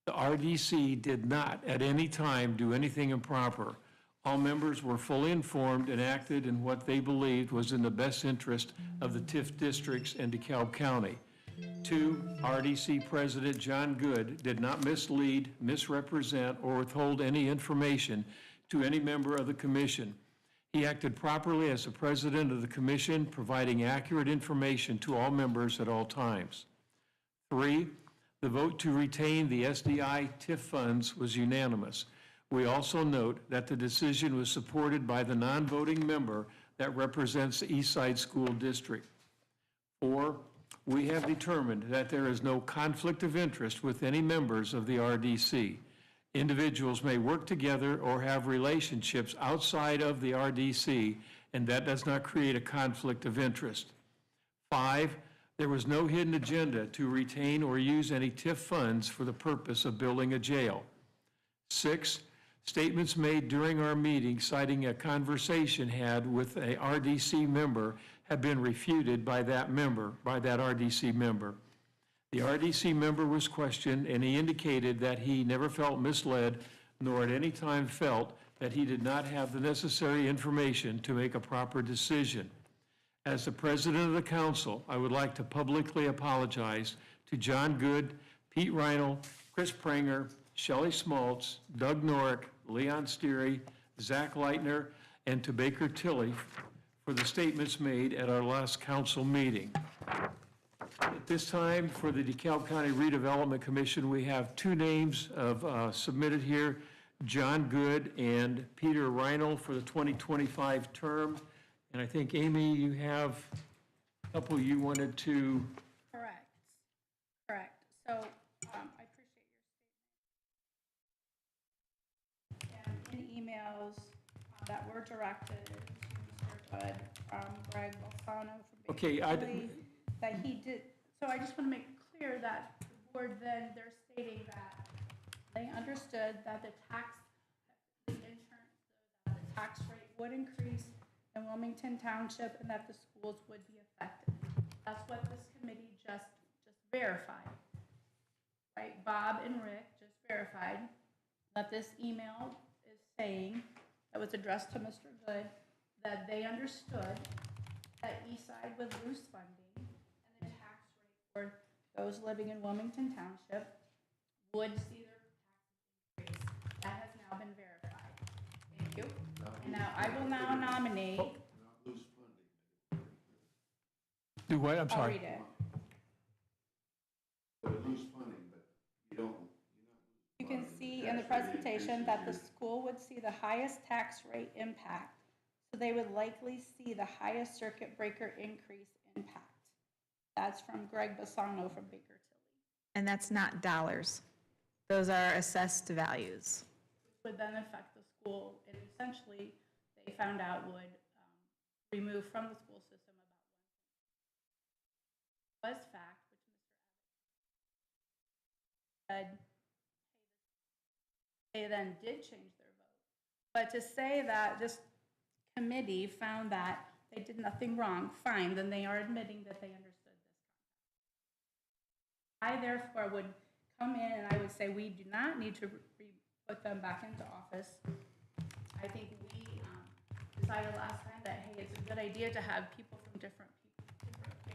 The RDC did not at any time do anything improper. All members were fully informed and acted in what they believed was in the best interest of the TIF districts and DeKalb County. 2, RDC President John Good did not mislead, misrepresent, or withhold any information to any member of the commission. He acted properly as the president of the commission, providing accurate information to all members at all times. 3, the vote to retain the SDI TIF funds was unanimous. We also note that the decision was supported by the non-voting member that represents the East Side School District. 4, we have determined that there is no conflict of interest with any members of the RDC. Individuals may work together or have relationships outside of the RDC, and that does not create a conflict of interest. 5, there was no hidden agenda to retain or use any TIF funds for the purpose of building a jail. 6, statements made during our meeting citing a conversation had with a RDC member have been refuted by that RDC member. The RDC member was questioned, and he indicated that he never felt misled, nor at any time felt that he did not have the necessary information to make a proper decision. As the president of the council, I would like to publicly apologize to John Good, Pete Reinl, Chris Pranger, Shelley Smaltz, Doug Norick, Leon Steary, Zach Leitner, and to Baker Tilley for the statements made at our last council meeting. At this time, for the DeKalb County Redevelopment Commission, we have 2 names submitted here, John Good and Peter Reinl for the 2025 term. And I think, Amy, you have a couple you wanted to... Correct. So I appreciate your statement. And in emails that were directed to Mr. Good from Greg Balsano from Okay, that he did, so I just want to make clear that the board then, they're stating that they understood that the tax rate would increase in Wilmington Township and that the schools would be affected. That's what this committee just verified, right? Bob and Rick just verified that this email is saying, that was addressed to Mr. Good, that they understood that Eastside would lose funding and the tax rate for those living in Wilmington Township would see their taxes increase. That has now been verified. Thank you. And now I will now nominate. Do what? I'm I'll sorry. read it. You can see in the presentation that the school would see the highest tax rate impact. So they would likely see the highest circuit breaker increase impact. That's from Greg Bassano from Baker Tilly. And that's not dollars. Those are assessed values. Would then affect the school, and essentially, they found out would remove from the school system about 1. Was fact, which Mr. Abbott said, hey, they then did change their vote. But to say that this committee found that they did nothing wrong, fine, then they are admitting that they understood this concept. I therefore would come in and I would say we do not need to put them back into office. I think we decided last time that, hey, it's a good idea to have people from different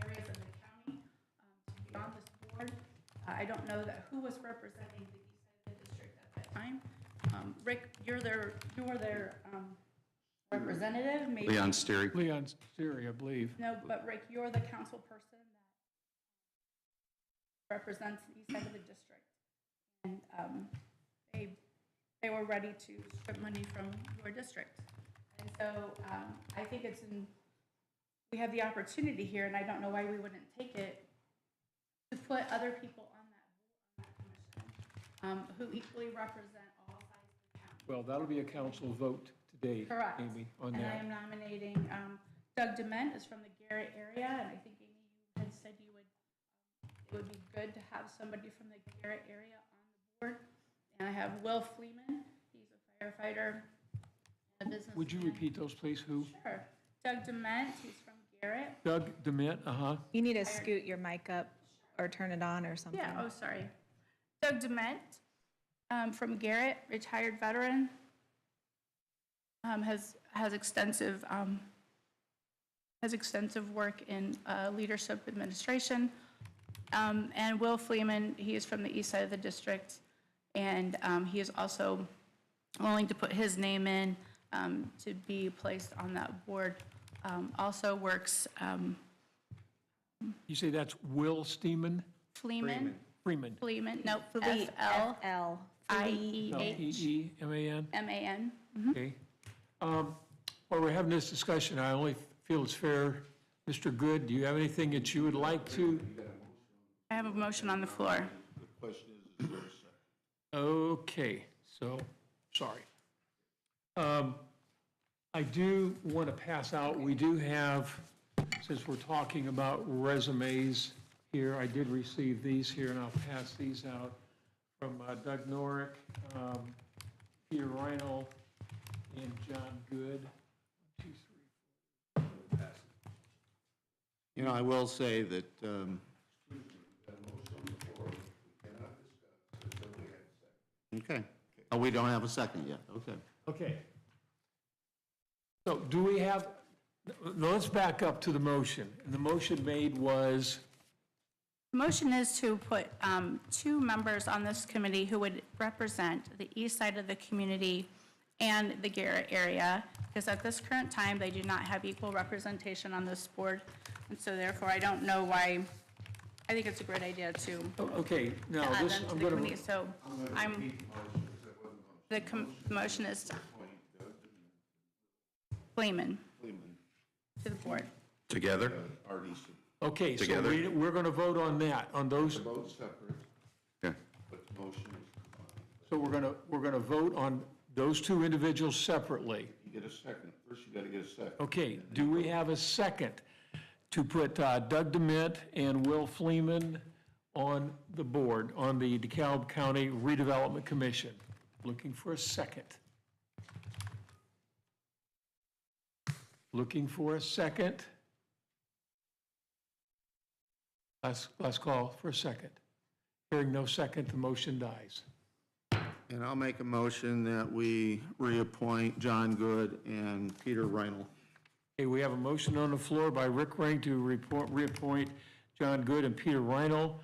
areas of the county to be on this board. I don't know that who was representing the east side of the district at that time. Rick, you're their representative, maybe? Leon Steary. Leon Steary, I believe. No, but Rick, you're the council person that represents the east side of the district. And they were ready to strip money from your district. And so I think we have the opportunity here, and I don't know why we wouldn't take it, to put other people on that commission who equally represent all sides of the county. Well, that'll be a council vote today, Correct. Amy, on And I that. am nominating Doug Dement is from the Garrett area, and I think, Amy, you had said it would be good to have somebody from the Garrett area on the board. And I have Will Fleeman, he's a firefighter and a businessman. Would you repeat those, please? Who? Sure. Doug Dement, he's from Garrett. Doug Dement, You need to scoot your mic up or turn it on or something. Yeah, oh, sorry. Doug Dement, from Garrett, retired veteran, has extensive work in leadership administration. And Will Fleeman, he is from the east side of the district, and he is also willing to put his name in to be placed on that board. Also works, you say that's Will Steeman? Freeman, no, Fleet, F-L-I-E-H-M-A-N. L-E-E-M-A-N? Okay. While we're having this discussion, I only feel it's fair. Mr. Good, do you have anything that you would like to? I have a motion on the floor. Okay, so, sorry. I do want to pass out, we do have, since we're talking about resumes here, I did receive these here, and I'll pass these out from Doug Norick, Peter Reinl, and John Good. 1, 2, 3, 4. I will say that, okay. Oh, we don't have a second yet, okay. Okay. So do we have, no, let's back up to the motion. And the motion made was, The motion is to put 2 members on this committee who would represent the east side of the community and the Garrett area, because at this current time, they do not have equal representation on this board. And so therefore, I don't know why, I think it's a great idea to okay, now add this, them to I'm the going committee. to, So the motion is Fleeman to the board. Together? okay, so Together. we're going to vote on that, on those. Okay. So we're going to vote on those 2 individuals separately. You get a second. First, you gotta get a second. Okay, do we have a second to put Doug Dement and Will Fleeman on the board, on the DeKalb County Redevelopment Commission? Looking for a second. Looking for a second. Last call for a second. Hearing no second, the motion dies. And I'll make a motion that we reappoint John Good and Peter Reinl. Okay, we have a motion on the floor by Rick Ring to reappoint John Good and Peter Reinl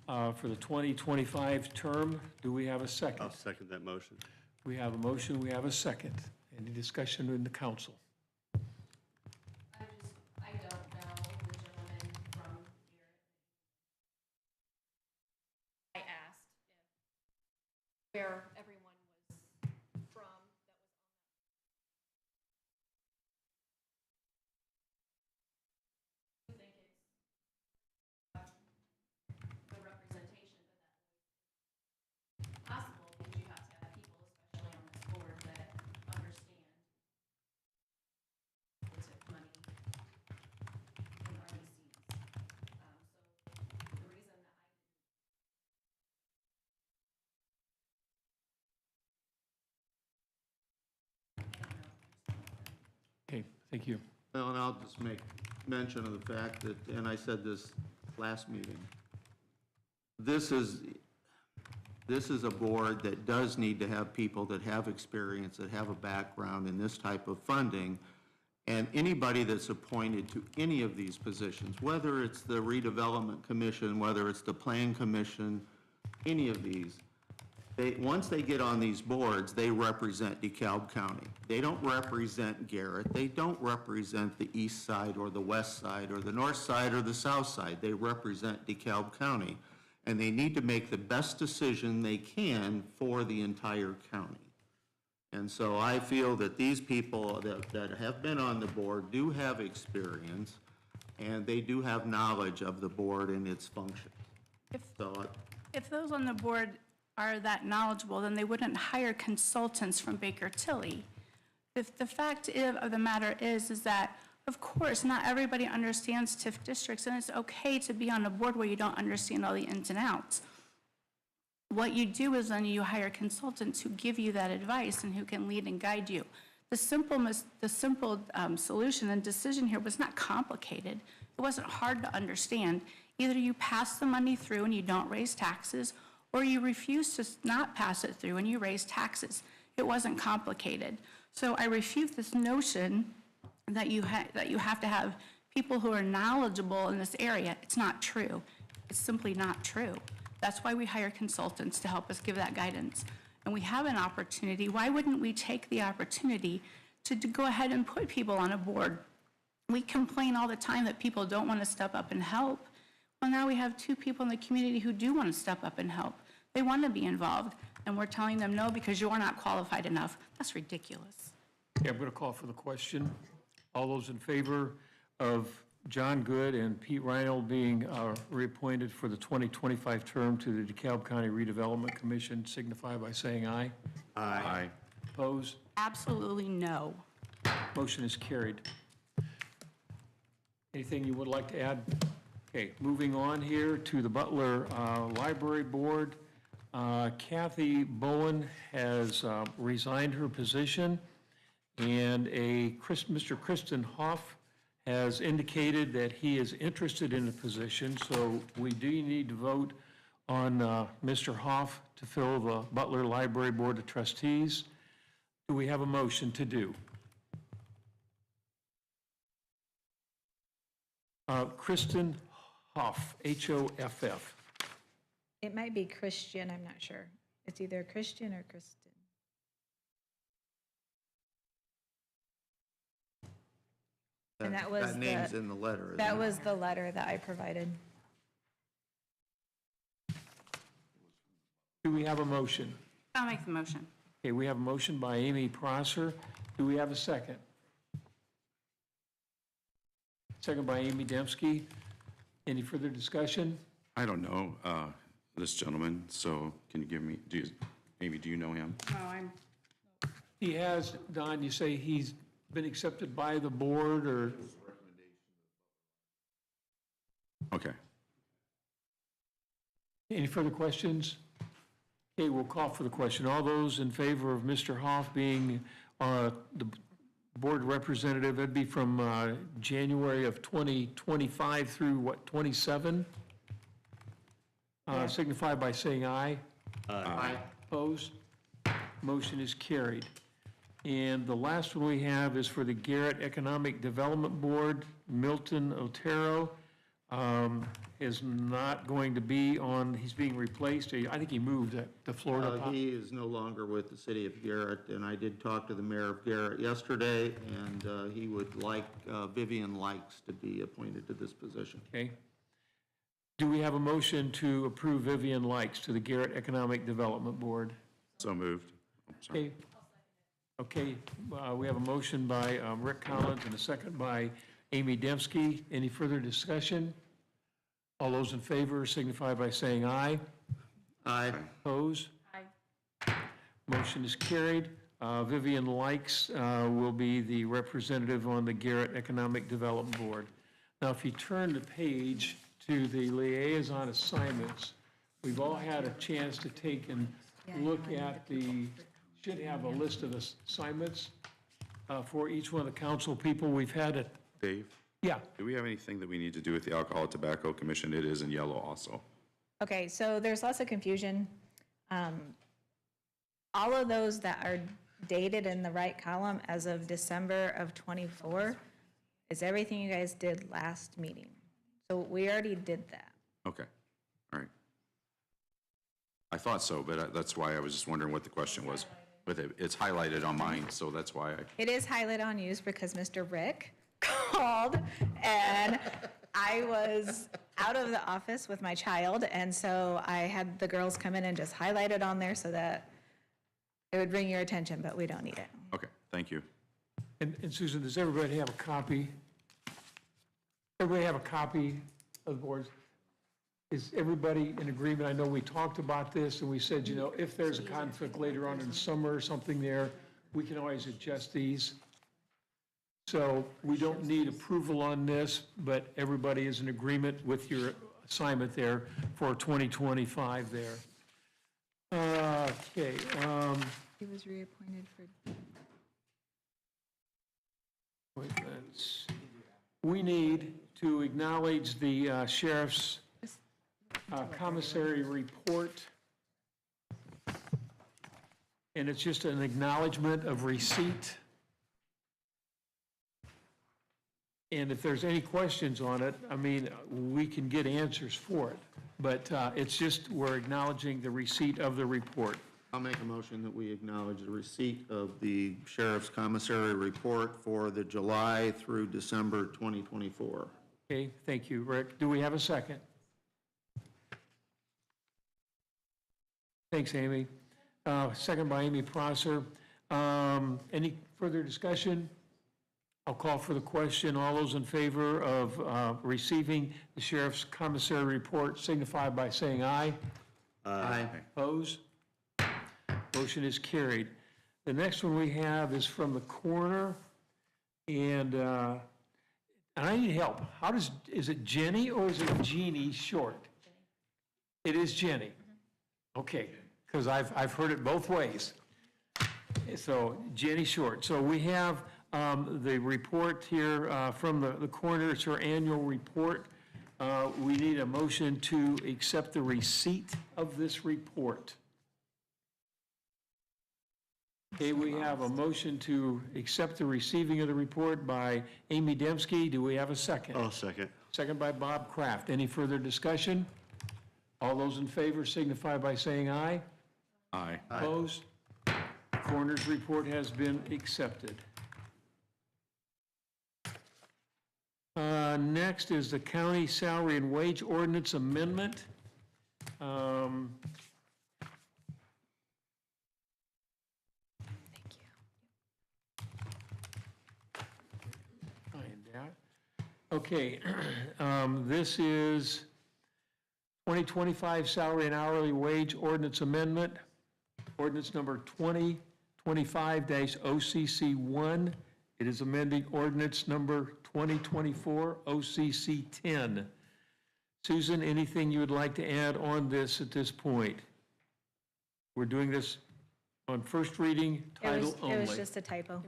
for the 2025 term. Do we have a second? I'll second that motion. We have a motion, we have a second. Any discussion in the council? I don't know the gentleman from Garrett. I asked where everyone was from that was on that. I think it's the representation, but that's possible because you have to have people, especially on this board, that understand the tip money in RDCs. So the reason that Okay, thank you. Well, and I'll just make mention of the fact that, and I said this last meeting, this is a board that does need to have people that have experience, that have a background in this type of funding. And anybody that's appointed to any of these positions, whether it's the redevelopment commission, whether it's the plan commission, any of these, once they get on these boards, they represent DeKalb County. They don't represent Garrett. They don't represent the east side or the west side or the north side or the south side. They represent DeKalb County. And they need to make the best decision they can for the entire county. And so I feel that these people that have been on the board do have experience, and they do have knowledge of the board and its function. If those on the board are that knowledgeable, then they wouldn't hire consultants from Baker Tilly. If the fact of the matter is that, of course, not everybody understands TIF districts, and it's okay to be on a board where you don't understand all the ins and outs. What you do is then you hire consultants who give you that advice and who can lead and guide you. The simple solution and decision here was not complicated. It wasn't hard to understand. Either you pass the money through and you don't raise taxes, or you refuse to not pass it through and you raise taxes. It wasn't complicated. So I refute this notion that you have to have people who are knowledgeable in this area. It's not true. It's simply not true. That's why we hire consultants to help us give that guidance. And we have an opportunity. Why wouldn't we take the opportunity to go ahead and put people on a board? We complain all the time that people don't want to step up and help. Well, now we have 2 people in the community who do want to step up and help. They want to be involved, and we're telling them no because you're not qualified enough. That's ridiculous. Okay, I'm going to call for the question. All those in favor of John Good and Pete Reinhold being reappointed for the 2025 term to the DeKalb County Redevelopment Commission signify by saying aye. Aye. Opposed? Absolutely no. Motion is carried. Anything you would like to add? Okay, moving on here to the Butler Library Board. Kathy Bowen has resigned her position, and Mr. Kristen Hoff has indicated that he is interested in the position, so we do need to vote on Mr. Hoff to fill the Butler Library Board of Trustees. Do we have a motion to do? Kristen Hoff, H-O-F-F. It might be Christian, I'm not sure. It's either Christian or Kristen. And that was That name's in the letter, isn't That it? was the letter that I provided. Do we have a motion? I'll make the motion. Okay, we have a motion by Amy Prosser. Do we have a second? Second by Amy Dembski. Any further discussion? I don't know this gentleman, so can you give me, Amy, do you know him? No, He has, Don, you say he's been accepted by the board, or? Okay. Any further questions? Okay, we'll call for the question. All those in favor of Mr. Hoff being the board representative, that'd be from January of 2025 through what, 27? Signify by saying aye. Aye. Opposed? Motion is carried. And the last one we have is for the Garrett Economic Development Board. Milton Otero is not going to be on, he's being replaced. I think he moved to Florida. He is no longer with the city of Garrett, and I did talk to the mayor of Garrett yesterday, and he would like Vivian Likes to be appointed to this position. Okay. Do we have a motion to approve Vivian Likes to the Garrett Economic Development Board? So moved. Oh, sorry. Okay. We have a motion by Rick Collins and a second by Amy Dembski. Any further discussion? All those in favor signify by saying aye. Aye. Opposed? Aye. Motion is carried. Vivian Likes will be the representative on the Garrett Economic Development Board. Now, if you turn the page to the liaison assignments, we've all had a chance to take and look at should have a list of assignments for each one of the council people. We've had it. Dave, Yeah. do we have anything that we need to do with the Alcohol Tobacco Commission? It is in yellow also. Okay, so there's lots of confusion. All of those that are dated in the right column as of December of '24 is everything you guys did last meeting. So we already did that. Okay, all right. I thought so, but that's why I was just wondering what the question was. But it's highlighted on mine, so that's why It is highlighted on yours because Mr. Rick called and I was out of the office with my child, and so I had the girls come in and just highlight it on there so that it would bring your attention, but we don't need it. Okay, thank you. And Susan, does everybody have a copy? Everybody have a copy of the boards? Is everybody in agreement? I know we talked about this and we said, you know, if there's a conflict later on in the summer or something there, we can always adjust these. So we don't need approval on this, but everybody is in agreement with your assignment there for 2025 there. Okay. He was reappointed for we need to acknowledge the sheriff's commissary report. And it's just an acknowledgement of receipt. And if there's any questions on it, I mean, we can get answers for it. But it's just, we're acknowledging the receipt of the report. I'll make a motion that we acknowledge the receipt of the sheriff's commissary report for the July through December 2024. Okay, thank you, Rick. Do we have a second? Thanks, Amy. Second by Amy Prosser. Any further discussion? I'll call for the question. All those in favor of receiving the sheriff's commissary report signify by saying aye. Aye. Opposed? Motion is carried. The next one we have is from the coroner, and I need help. Is it Jenny or is it Jeannie short? It is Jenny. Okay, because I've heard it both ways. So Jenny Short. So we have the report here from the coroner. It's her annual report. We need a motion to accept the receipt of this report. Okay, we have a motion to accept the receiving of the report by Amy Dembski. Do we have a second? I'll second. Second by Bob Kraft. Any further discussion? All those in favor signify by saying aye. Aye. Opposed? Coroner's report has been accepted. Next is the county salary and wage ordinance amendment. Find that. Okay, this is 2025 salary and hourly wage ordinance amendment, ordinance number 2025-OCC1. It is amending ordinance number 2024 OCC10. Susan, anything you would like to add on this at this point? We're doing this on first reading, title only. It was just a typo.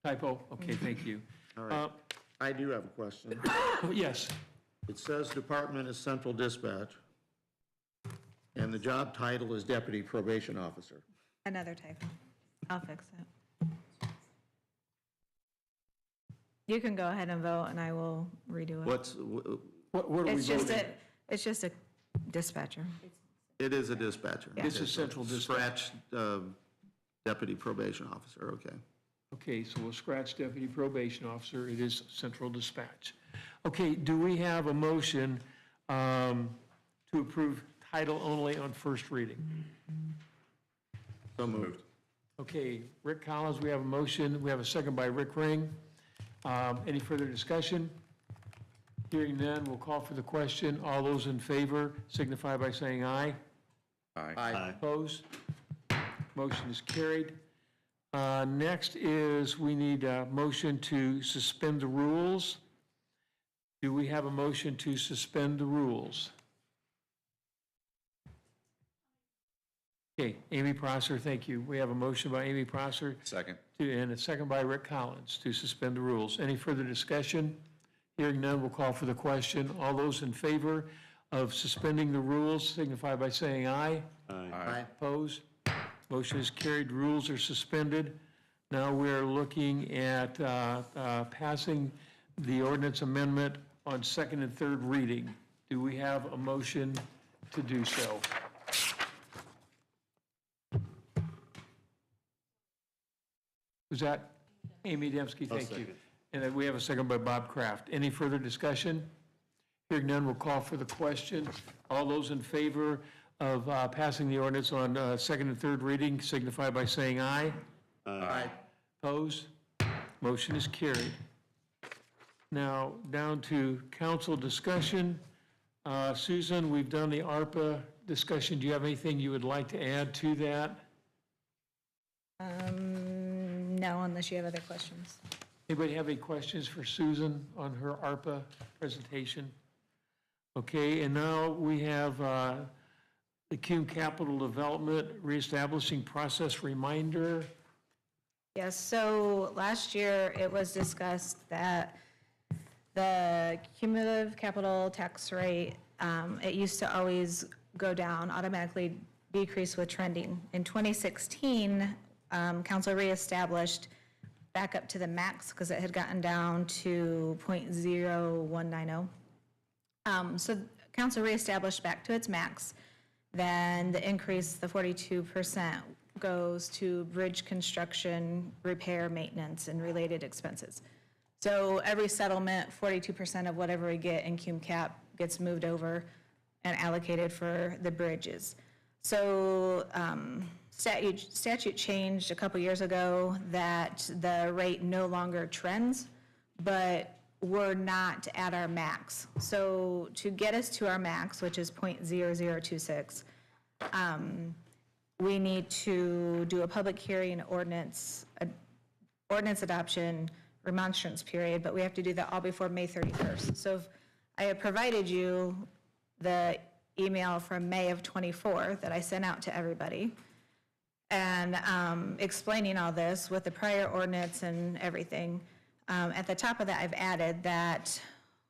Typo? Okay, thank you. All right. I do have a question. Yes. It says Department is Central Dispatch, and the job title is Deputy Probation Officer. Another typo. I'll fix it. You can go ahead and vote, and I will redo it. What are we voting? It's just a dispatcher. It is a dispatcher. Yeah. This is Central Dispatch. Scratch Deputy Probation Officer, okay. Okay, so we'll scratch Deputy Probation Officer. It is Central Dispatch. Okay, do we have a motion to approve title only on first reading? So moved. Okay, Rick Collins, we have a motion. We have a second by Rick Ring. Any further discussion? Hearing none, we'll call for the question. All those in favor signify by saying aye. Aye. Opposed? Motion is carried. Next is we need a motion to suspend the rules. Do we have a motion to suspend the rules? Okay, Amy Prosser, thank you. We have a motion by Amy Prosser. Second. And a second by Rick Collins to suspend the rules. Any further discussion? Hearing none, we'll call for the question. All those in favor of suspending the rules signify by saying aye. Aye. Opposed? Motion is carried. Rules are suspended. Now we're looking at passing the ordinance amendment on second and third reading. Do we have a motion to do so? Was that Amy Dembski? Thank you. And then we have a second by Bob Kraft. Any further discussion? Hearing none, we'll call for the question. All those in favor of passing the ordinance on second and third reading signify by saying aye. Aye. Opposed? Motion is carried. Now, down to council discussion. Susan, we've done the ARPA discussion. Do you have anything you would like to add to that? No, unless you have other questions. Anybody have any questions for Susan on her ARPA presentation? Okay, and now we have the Cume Capital Development Reestablishing Process Reminder. Yes, so last year it was discussed that the cumulative capital tax rate, it used to always go down, automatically decrease with trending. In 2016, council reestablished back up to the max because it had gotten down to 0.0190. So council reestablished back to its max. Then the increase, the 42%, goes to bridge construction, repair, maintenance, and related expenses. So every settlement, 42% of whatever we get in cum cap gets moved over and allocated for the bridges. So statute changed a couple years ago that the rate no longer trends, but we're not at our max. So to get us to our max, which is 0.0026, we need to do a public hearing, ordinance adoption, remonstrance period, but we have to do that all before May 31st. So I have provided you the email from May of '24 that I sent out to everybody, and explaining all this with the prior ordinance and everything. At the top of that, I've added that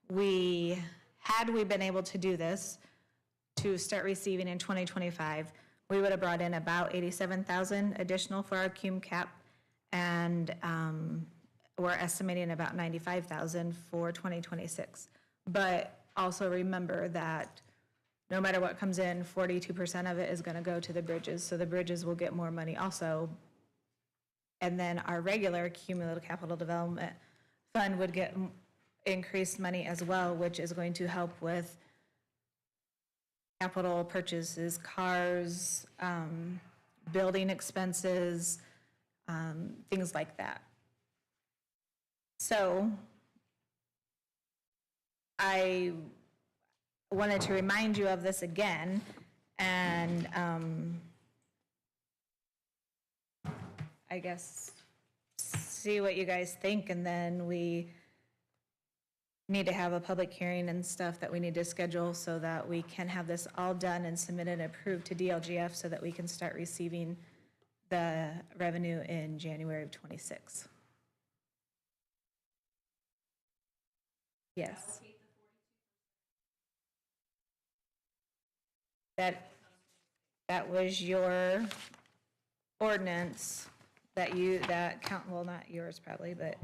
had we been able to do this, to start receiving in 2025, we would have brought in about 87,000 additional for our cum cap, and we're estimating about 95,000 for 2026. But also remember that no matter what comes in, 42% of it is going to go to the bridges, so the bridges will get more money also. And then our regular cumulative capital development fund would get increased money as well, which is going to help with capital purchases, cars, building expenses, things like that. So I wanted to remind you of this again, and I guess see what you guys think, and then we need to have a public hearing and stuff that we need to schedule so that we can have this all done and submitted and approved to DLGF so that we can start receiving the revenue in January of '26. Yes. That was your ordinance that count, well, not yours probably, but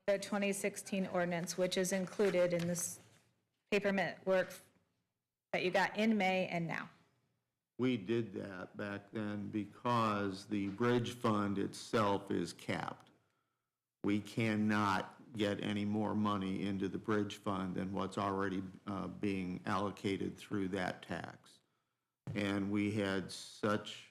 the 2016 ordinance, which is included in this paper work that you got in May and now. We did that back then because the bridge fund itself is capped. We cannot get any more money into the bridge fund than what's already being allocated through that tax. And we had such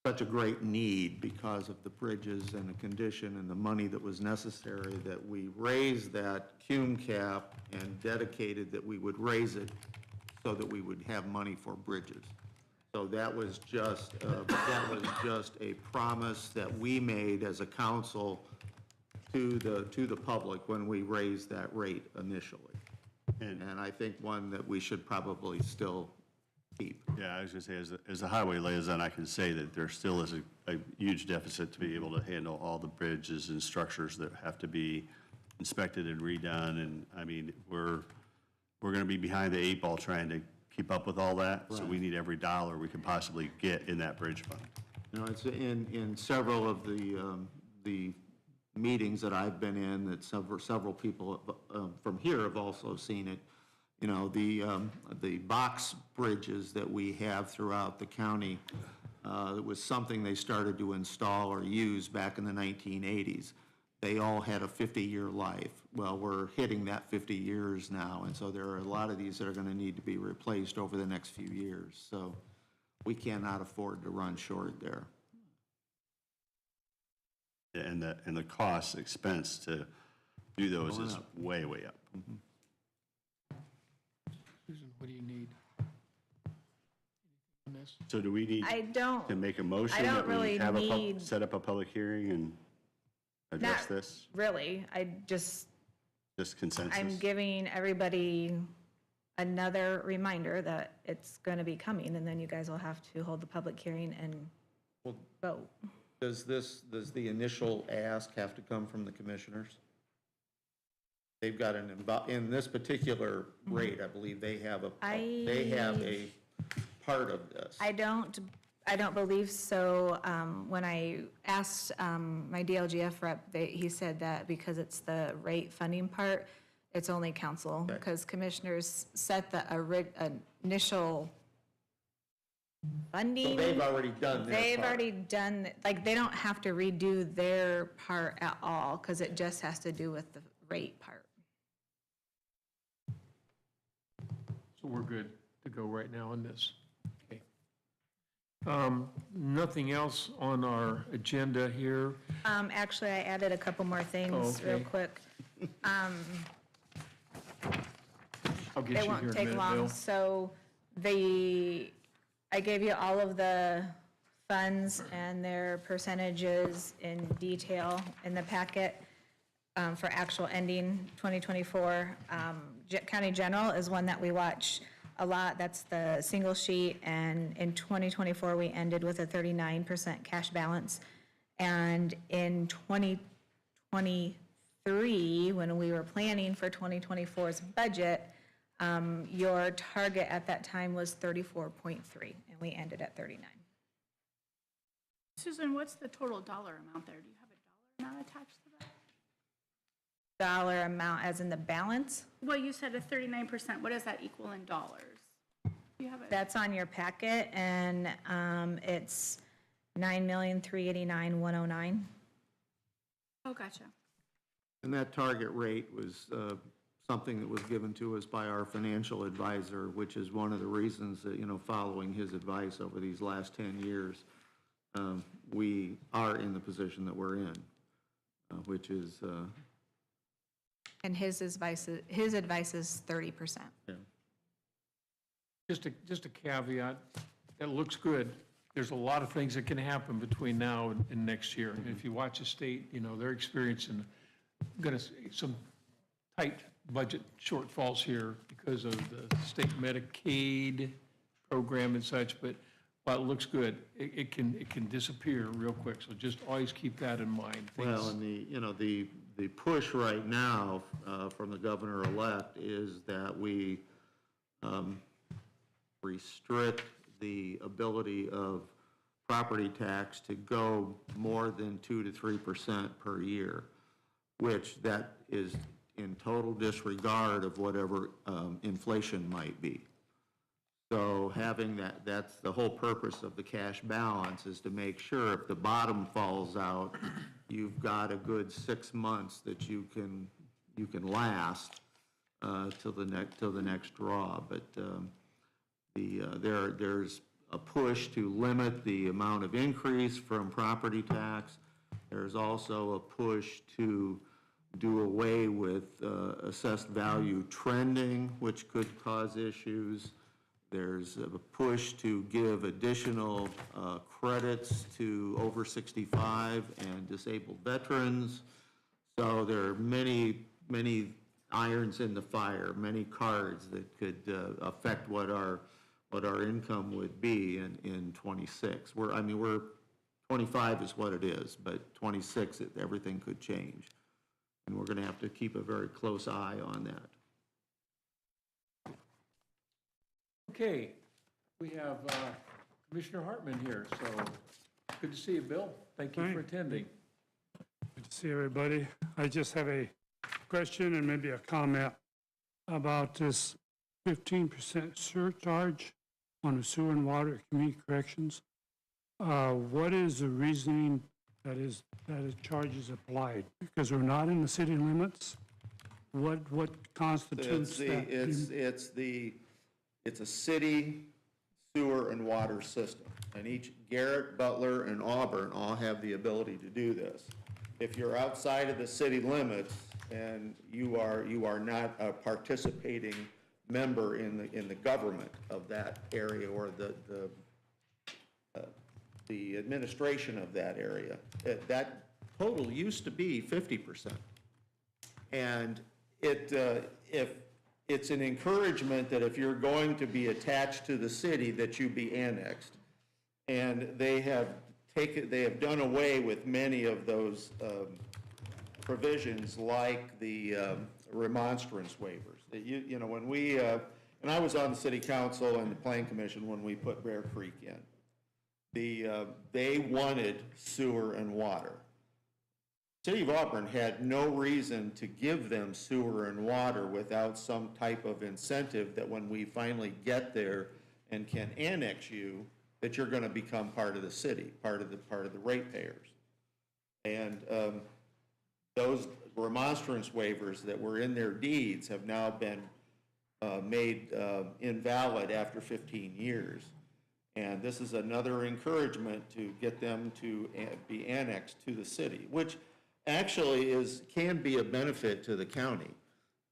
a great need because of the bridges and the condition and the money that was necessary that we raised that cum cap and dedicated that we would raise it so that we would have money for bridges. So that was just a promise that we made as a council to the public when we raised that rate initially. And I think one that we should probably still keep. Yeah, I was going to say, as a highway liaison, I can say that there still is a huge deficit to be able to handle all the bridges and structures that have to be inspected and redone. And I mean, we're going to be behind the 8 ball trying to keep up with all that. So we need every dollar we can possibly get in that bridge fund. You know, it's in several of the meetings that I've been in, that several people from here have also seen it. You know, the box bridges that we have throughout the county, it was something they started to install or use back in the 1980s. They all had a 50-year life. Well, we're hitting that 50 years now, and so there are a lot of these that are going to need to be replaced over the next few years. So we cannot afford to run short there. And the cost expense to do those is way, way up. Mm-hmm. Susan, what do you need? On this? So do we need to make a motion that we have set up a public hearing and address Not this? really, Just consensus? I'm giving everybody another reminder that it's going to be coming, and then you guys will have to hold the public hearing and vote. Does the initial ask have to come from the commissioners? they've got in this particular rate, I believe they have a part of this. I don't believe so. When I asked my DLGF rep, he said that because it's the rate funding part, it's only council, because commissioners set the initial funding. So they've already done their part. They've already done, like, they don't have to redo their part at all, because it just has to do with the rate part. So we're good to go right now on this. Okay. Nothing else on our agenda here. Actually, I added a couple more things real Okay. quick. I'll get They you won't here in a take minute, long. Bill. So I gave you all of the funds and their percentages in detail in the packet for actual ending 2024. County General is one that we watch a lot. That's the single sheet. And in 2024, we ended with a 39% cash balance. And in 2023, when we were planning for 2024's budget, your target at that time was 34.3, and we ended at 39. Susan, what's the total dollar amount there? Do you have a dollar amount attached to that? Dollar amount as in the balance, Well, you said a 39%. What does that equal in dollars? Do you have it? that's on your packet, and it's $9,389,109. Oh, gotcha. And that target rate was something that was given to us by our financial advisor, which is one of the reasons that, following his advice over these last 10 years, we are in the position that we're in, which is, And his advice is 30%. yeah. Just a caveat, that looks good. There's a lot of things that can happen between now and next year. And if you watch the state, they're experiencing some tight budget shortfalls here because of the state Medicaid program and such, but while it looks good, it can disappear real quick, so just always keep that in mind. Well, and the push right now from the governor-elect is that we restrict the ability of property tax to go more than 2 to 3% per year, which that is in total disregard of whatever inflation might be. So having that's the whole purpose of the cash balance, is to make sure if the bottom falls out, you've got a good 6 months that you can last till the next draw. But there's a push to limit the amount of increase from property tax. There's also a push to do away with assessed value trending, which could cause issues. There's a push to give additional credits to over 65 and disabled veterans. So there are many irons in the fire, many cards that could affect what our income would be in 26. We're 25 is what it is, but 26, everything could change. And we're going to have to keep a very close eye on that. Okay, we have Commissioner Hartman here, so good to see you, Bill. Thank you for attending. Good to see everybody. I just have a question and maybe a comment about this 15% surcharge on the sewer and water at community corrections. What is the reasoning that a charge is applied? Because we're not in the city limits? What constitutes that? It's a city sewer and water system, and each Garrett, Butler, and Auburn all have the ability to do this. If you're outside of the city limits and you are not a participating member in the government of that area or the administration of that area, that total used to be 50%. And it's an encouragement that if you're going to be attached to the city, that you be annexed. And they have done away with many of those provisions like the remonstrance waivers. That you know, when we, and I was on the city council and the plan commission when we put Bear Creek in. They wanted sewer and water. City of Auburn had no reason to give them sewer and water without some type of incentive that when we finally get there and can annex you, that you're gonna become part of the city, part of the ratepayers. And those remonstrance waivers that were in their deeds have now been made invalid after 15 years. And this is another encouragement to get them to be annexed to the city, which actually can be a benefit to the county,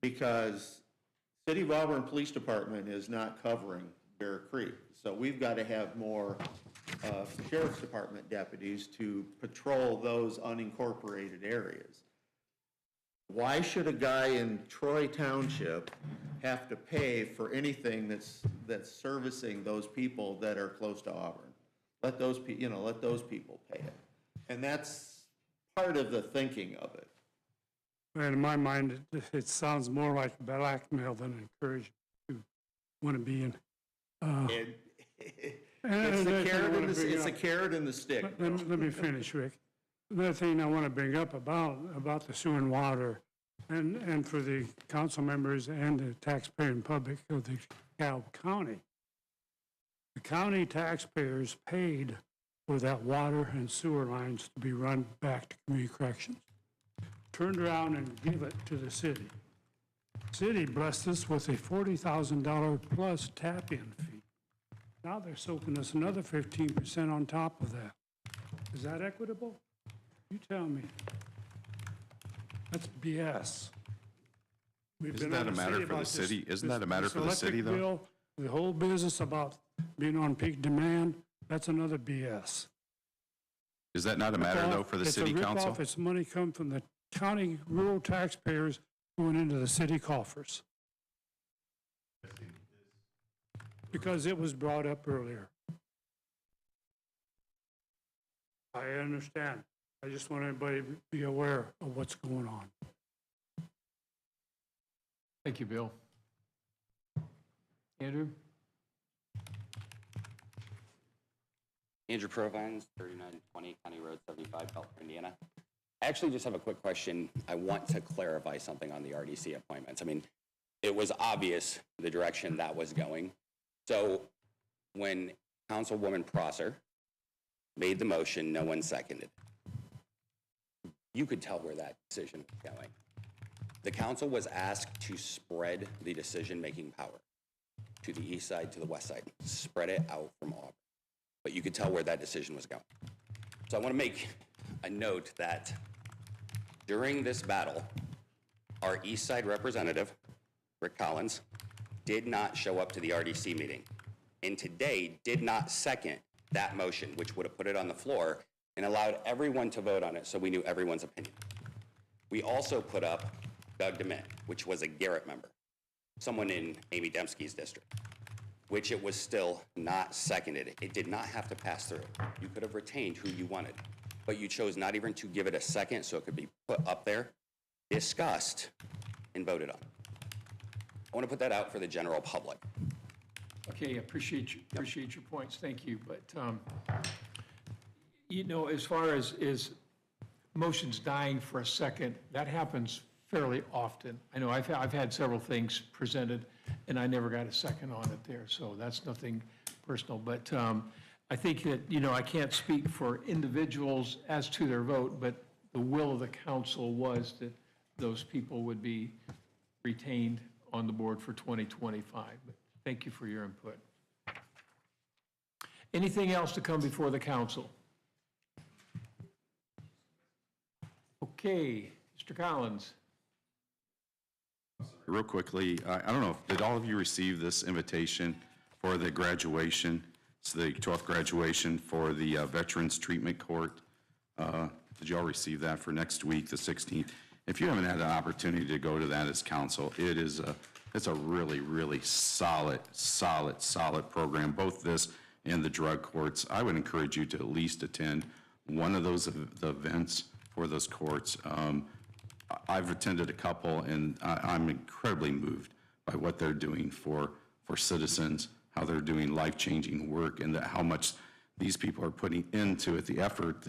because City of Auburn Police Department is not covering Bear Creek. So we've got to have more Sheriff's Department deputies to patrol those unincorporated areas. Why should a guy in Troy Township have to pay for anything that's servicing those people that are close to Auburn? Let those people pay it. And that's part of the thinking of it. And in my mind, it sounds more like blackmail than encouragement to want to be in. It's a carrot and the stick. Let me finish, Rick. Another thing I want to bring up about the sewer and water, and for the council members and the taxpaying public of the DeKalb County. The county taxpayers paid for that water and sewer lines to be run back to community corrections. Turned around and give it to the city. City blessed us with a $40,000 plus tap-in fee. Now they're soaking us another 15% on top of that. Is that equitable? You tell me. That's BS. Isn't that a matter for the city? Isn't that a matter for the city, though? Bill, the whole business about being on peak demand, that's another BS. Is that not a matter, though, for the city council? It's a rip-off. It's money come from the county rural taxpayers going into the city coffers. Because it was brought up earlier. I understand. I just want everybody to be aware of what's going on. Thank you, Bill. Andrew? Andrew Provines, 3920 County Road 75, Belfort, Indiana. I actually just have a quick question. I want to clarify something on the RDC appointments. I mean, it was obvious the direction that was going. So when Councilwoman Prosser made the motion, no one seconded. You could tell where that decision was going. The council was asked to spread the decision-making power to the east side, to the west side, spread it out from Auburn. But you could tell where that decision was going. So I want to make a note that during this battle, our east side representative, Rick Collins, did not show up to the RDC meeting, and today did not second that motion, which would have put it on the floor and allowed everyone to vote on it so we knew everyone's opinion. We also put up Doug DeMint, which was a Garrett member, someone in Amy Dembski's district, which it was still not seconded. It did not have to pass through. You could have retained who you wanted, but you chose not even to give it a second so it could be put up there, discussed, and voted on. I want to put that out for the general public. Okay, appreciate your points, thank you. But, you know, as far as motions dying for a second, that happens fairly often. I know I've had several things presented, and I never got a second on it there, so that's nothing personal. But I think that, you know, I can't speak for individuals as to their vote, but the will of the council was that those people would be retained on the board for 2025. But thank you for your input. Anything else to come before the council? Okay, Mr. Collins. Real quickly, I don't know, did all of you receive this invitation for the graduation? It's the 12th graduation for the Veterans Treatment Court. Did you all receive that for next week, the 16th? If you haven't had an opportunity to go to that as council, it's a really, really solid program, both this and the drug courts. I would encourage you to at least attend one of those events for those courts. I've attended a couple, and I'm incredibly moved by what they're doing for citizens, how they're doing life-changing work, and how much these people are putting into it, the effort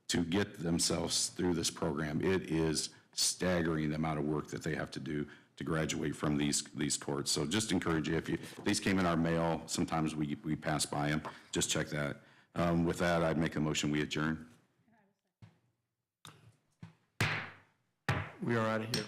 to get themselves through this program. It is staggering the amount of work that they have to do to graduate from these courts. So just encourage you, if these came in our mail, sometimes we pass by them, just check that. With that, I'd make a motion, we adjourn. We are out of here.